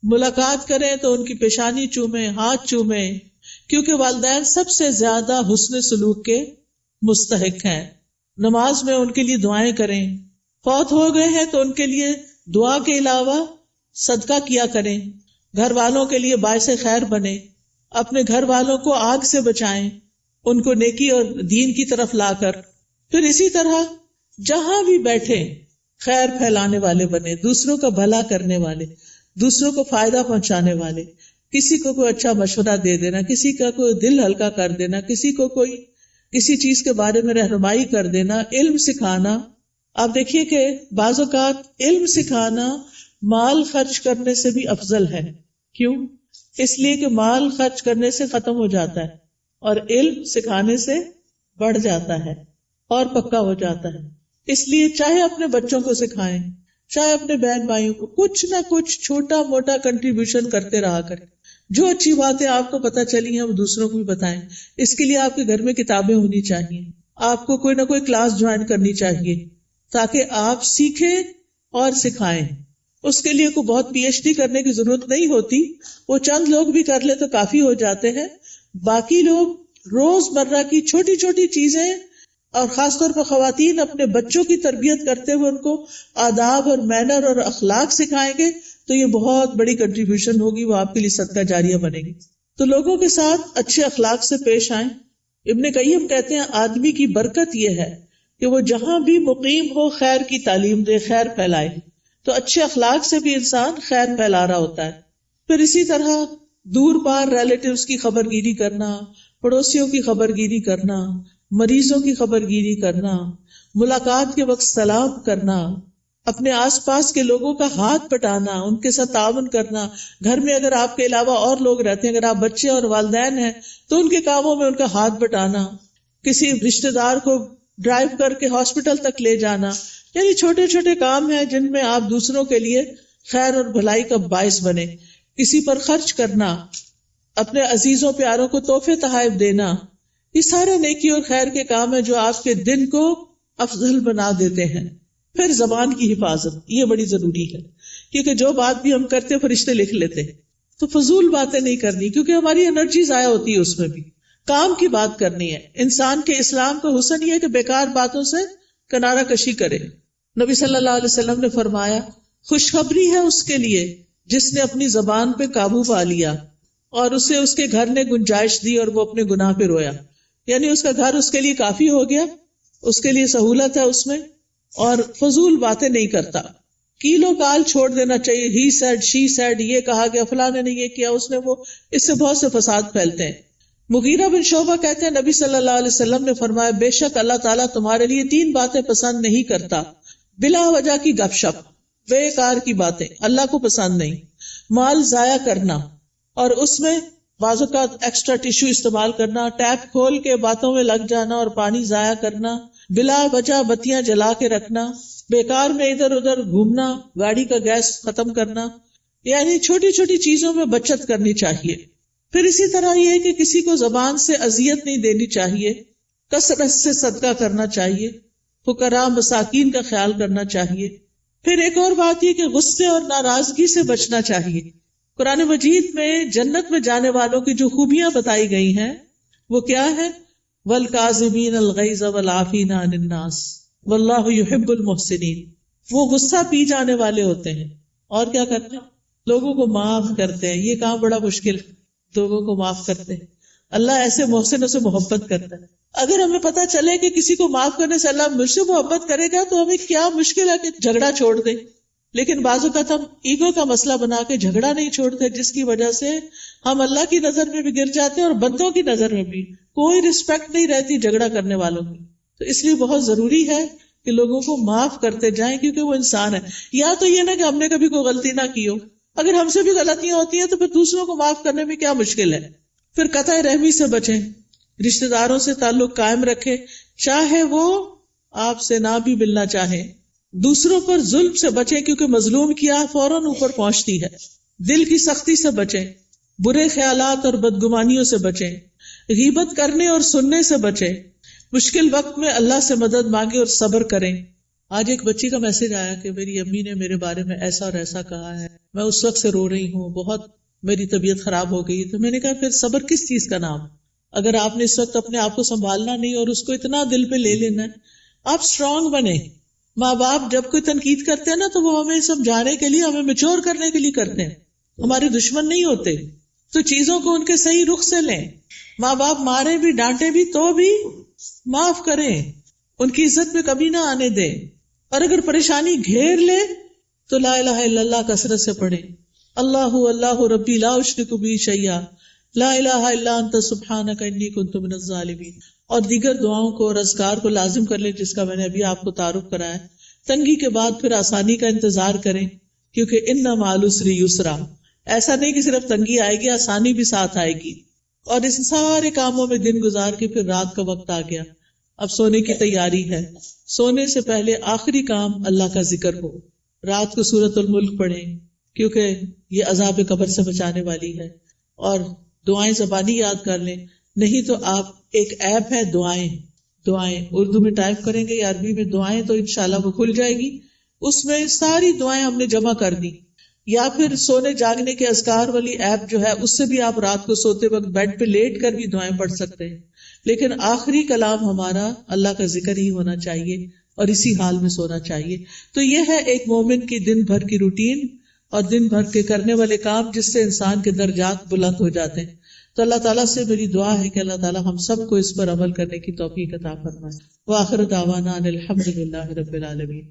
ملاقات کریں تو ان کی پیشانی چومیں، ہاتھ چومیں، کیونکہ والدین سب سے زیادہ حسن سلوک کے مستحق ہیں. نماز میں ان کے لیے دعائیں کریں. فوت ہو گئے ہیں تو ان کے لیے دعا کے علاوہ صدقہ کیا کریں. گھر والوں کے لیے باعث خیر بنے، اپنے گھر والوں کو آگ سے بچائیں، ان کو نیکی اور دین کی طرف لا کر. پھر اسی طرح جہاں بھی بیٹھے خیر پھیلانے والے بنے، دوسروں کا بھلا کرنے والے، دوسروں کو فائدہ پہنچانے والے. کسی کو کوئی اچھا مشورہ دے دینا، کسی کا کوئی دل ہلکا کر دینا، کسی کو کوئی کسی چیز کے بارے میں رہنمائی کر دینا، علم سکھانا. آپ دیکھیے کہ بعض اوقات علم سکھانا مال خرچ کرنے سے بھی افضل ہے. کیوں؟ اس لیے کہ مال خرچ کرنے سے ختم ہو جاتا ہے اور علم سکھانے سے بڑھ جاتا ہے اور پکا ہو جاتا ہے. اس لیے چاہے اپنے بچوں کو سکھائیں، چاہے اپنے بہن بھائیوں کو کچھ نہ کچھ چھوٹا موٹا کنٹریبیوشن کرتے رہا کریں. جو اچھی باتیں آپ کو پتہ چلی ہیں وہ دوسروں کو بھی بتائیں. اس کے لیے آپ کے گھر میں کتابیں ہونی چاہیے، آپ کو کوئی نہ کوئی کلاس جوائن کرنی چاہیے تاکہ آپ سیکھیں اور سکھائیں. اس کے لیے کوئی بہت پی ایچ ڈی کرنے کی ضرورت نہیں ہوتی، وہ چند لوگ بھی کر لے تو کافی ہو جاتے ہیں. باقی لوگ روز مرہ کی چھوٹی چھوٹی چیزیں اور خاص طور پر خواتین اپنے بچوں کی تربیت کرتے ہوئے ان کو آداب اور مینر اور اخلاق سکھائیں گے تو یہ بہت بڑی کنٹریبیوشن ہوگی، وہ آپ کے لیے صدقہ جاریہ بنے گی. تو لوگوں کے ساتھ اچھے اخلاق سے پیش آئیں. ابن قیم کہتے ہیں آدمی کی برکت یہ ہے کہ وہ جہاں بھی مقیم ہو خیر کی تعلیم دے، خیر پھیلائے. تو اچھے اخلاق سے بھی انسان خیر پھیلا رہا ہوتا ہے. پھر اسی طرح دور پار ریلیٹیوز کی خبر گیری کرنا، پڑوسیوں کی خبر گیری کرنا، مریضوں کی خبر گیری کرنا، ملاقات کے وقت سلام کرنا، اپنے آس پاس کے لوگوں کا ہاتھ بٹانا، ان کے ساتھ تعاون کرنا. گھر میں اگر آپ کے علاوہ اور لوگ رہتے ہیں، اگر آپ بچے اور والدین ہیں تو ان کے کاموں میں ان کا ہاتھ بٹانا، کسی رشتہ دار کو ڈرائیو کر کے ہاسپٹل تک لے جانا. یعنی چھوٹے چھوٹے کام ہیں جن میں آپ دوسروں کے لیے خیر اور بھلائی کا باعث بنے. کسی پر خرچ کرنا، اپنے عزیزوں پیاروں کو تحفے تحائف دینا، یہ سارے نیکی اور خیر کے کام ہیں جو آپ کے دن کو افضل بنا دیتے ہیں. پھر زبان کی حفاظت، یہ بڑی ضروری ہے، کیونکہ جو بات بھی ہم کرتے فرشتے لکھ لیتے ہیں. تو فضول باتیں نہیں کرنی، کیونکہ ہماری انرجی ضائع ہوتی ہے اس میں بھی. کام کی بات کرنی ہے. انسان کے اسلام کا حسن یہ ہے کہ بیکار باتوں سے کنارہ کشی کرے. نبی صلی اللہ علیہ وسلم نے فرمایا خوشخبری ہے اس کے لیے جس نے اپنی زبان پہ قابو پا لیا اور اسے اس کے گھر نے گنجائش دی اور وہ اپنے گناہ پہ رویا. یعنی اس کا گھر اس کے لیے کافی ہو گیا، اس کے لیے سہولت ہے اس میں، اور فضول باتیں نہیں کرتا. کیلو کال چھوڑ دینا چاہیے. ہی سیڈ، شی سیڈ، یہ کہا گیا، فلاں نے یہ کیا، اس نے وہ، اس سے بہت سے فساد پھیلتے ہیں. مغیرہ بن شعبہ کہتے ہیں نبی صلی اللہ علیہ وسلم نے فرمایا بے شک اللہ تعالیٰ تمہارے لیے 3 باتیں پسند نہیں کرتا. بلا وجہ کی گپ شپ، بیکار کی باتیں اللہ کو پسند نہیں. مال ضائع کرنا، اور اس میں بعض اوقات ایکسٹرا ٹیشو استعمال کرنا، ٹیپ کھول کے باتوں میں لگ جانا اور پانی ضائع کرنا، بلا وجہ بتیاں جلا کے رکھنا، بیکار میں ادھر ادھر گھومنا، گاڑی کا گیس ختم کرنا. یعنی چھوٹی چھوٹی چیزوں میں بچت کرنی چاہیے. پھر اسی طرح یہ ہے کہ کسی کو زبان سے اذیت نہیں دینی چاہیے، کثرت سے صدقہ کرنا چاہیے، فقراء مساکین کا خیال کرنا چاہیے. پھر ایک اور بات یہ کہ غصے اور ناراضگی سے بچنا چاہیے. قرآن مجید میں جنت میں جانے والوں کی جو خوبیاں بتائی گئی ہیں وہ کیا ہے؟ وَالْكَاظِمِينَ الْغَيْظَ وَالْعَافِينَ عَنِ النَّاسِ وَاللَّهُ يُحِبُّ الْمُحْسِنِينَ. وہ غصہ پی جانے والے ہوتے ہیں اور کیا کرتے ہیں؟ لوگوں کو معاف کرتے ہیں. یہ کام بڑا مشکل ہے، لوگوں کو معاف کرتے ہیں. اللہ ایسے محسنوں سے محبت کرتا ہے. اگر ہمیں پتا چلے کہ کسی کو معاف کرنے سے اللہ مجھ سے محبت کرے گا تو ہمیں کیا مشکل ہے کہ جھگڑا چھوڑ دیں. لیکن بعض اوقات ہم ایگو کا مسئلہ بنا کے جھگڑا نہیں چھوڑتے، جس کی وجہ سے ہم اللہ کی نظر میں بھی گر جاتے ہیں اور بندوں کی نظر میں بھی. کوئی رسپیکٹ نہیں رہتی جھگڑا کرنے والوں کی. تو اس لیے بہت ضروری ہے کہ لوگوں کو معاف کرتے جائیں، کیونکہ وہ انسان ہے. یا تو یہ نہ کہ ہم نے کبھی کوئی غلطی نہ کی ہو، اگر ہم سے بھی غلطیاں ہوتی ہیں تو پھر دوسروں کو معاف کرنے میں کیا مشکل ہے. پھر قطع رحمی سے بچیں، رشتہ داروں سے تعلق قائم رکھیں، چاہے وہ آپ سے نہ بھی ملنا چاہیں. دوسروں پر ظلم سے بچیں، کیونکہ مظلوم کی آہ فوراً اوپر پہنچتی ہے. دل کی سختی سے بچیں، برے خیالات اور بدگمانیوں سے بچیں، غیبت کرنے اور سننے سے بچیں. مشکل وقت میں اللہ سے مدد مانگیں اور صبر کریں. آج ایک بچی کا میسج آیا کہ میری امی نے میرے بارے میں ایسا اور ایسا کہا ہے، میں اس وقت سے رو رہی ہوں، بہت میری طبیعت خراب ہو گئی. تو میں نے کہا پھر صبر کس چیز کا نام؟ اگر آپ نے اس وقت اپنے آپ کو سنبھالنا نہیں اور اس کو اتنا دل پہ لے لینا ہے، آپ اسٹرانگ بنے. ماں باپ جب کوئی تنقید کرتے ہیں نا تو وہ ہمیں سمجھانے کے لیے، ہمیں میچور کرنے کے لیے کرتے ہیں، ہمارے دشمن نہیں ہوتے. تو چیزوں کو ان کے صحیح رخ سے لیں. ماں باپ مارے بھی ڈانٹے بھی تو بھی معاف کریں، ان کی عزت میں کمی نہ آنے دیں. اور اگر پریشانی گھیر لے تو لا الہ الا اللہ کثرت سے پڑھیں. اللہ اللہ ربی لا اشرک بہ شیئا لا الہ الا انت سبحانک انی کنت من الظالمین. اور دیگر دعاؤں کو اور اذکار کو لازم کر لیں، جس کا میں نے ابھی آپ کو تعارف کرایا. تنگی کے بعد پھر آسانی کا انتظار کریں، کیونکہ ان مع العسر یسرا. ایسا نہیں کہ صرف تنگی آئے گی، آسانی بھی ساتھ آئے گی. اور اس سارے کاموں میں دن گزار کے پھر رات کا وقت آ گیا، اب سونے کی تیاری ہے. سونے سے پہلے آخری کام اللہ کا ذکر ہو. رات کو سورۃ الملک پڑھیں، کیونکہ یہ عذاب قبر سے بچانے والی ہے. اور دعائیں زبانی یاد کر لیں، نہیں تو آپ ایک ایپ ہے دعائیں اردو میں ٹائپ کریں گے یا عربی میں دعائیں تو انشاءاللہ وہ کھل جائے گی. اس میں ساری دعائیں ہم نے جمع کر دی. یا پھر سونے جاگنے کے اذکار والی ایپ جو ہے، اس سے بھی آپ رات کو سوتے وقت بیڈ پہ لیٹ کر بھی دعائیں پڑھ سکتے ہیں. لیکن آخری کلام ہمارا اللہ کا ذکر ہی ہونا چاہیے اور اسی حال میں سونا چاہیے. تو یہ ہے ایک مومن کی دن بھر کی روٹین اور دن بھر کے کرنے والے کام، جس سے انسان کے درجات بلند ہو جاتے ہیں. تو اللہ تعالیٰ سے میری دعا ہے کہ اللہ تعالیٰ ہم سب کو اس پر عمل کرنے کی توفیق عطا فرمائے. وآخر دعوانا ان الحمد للہ رب العالمین.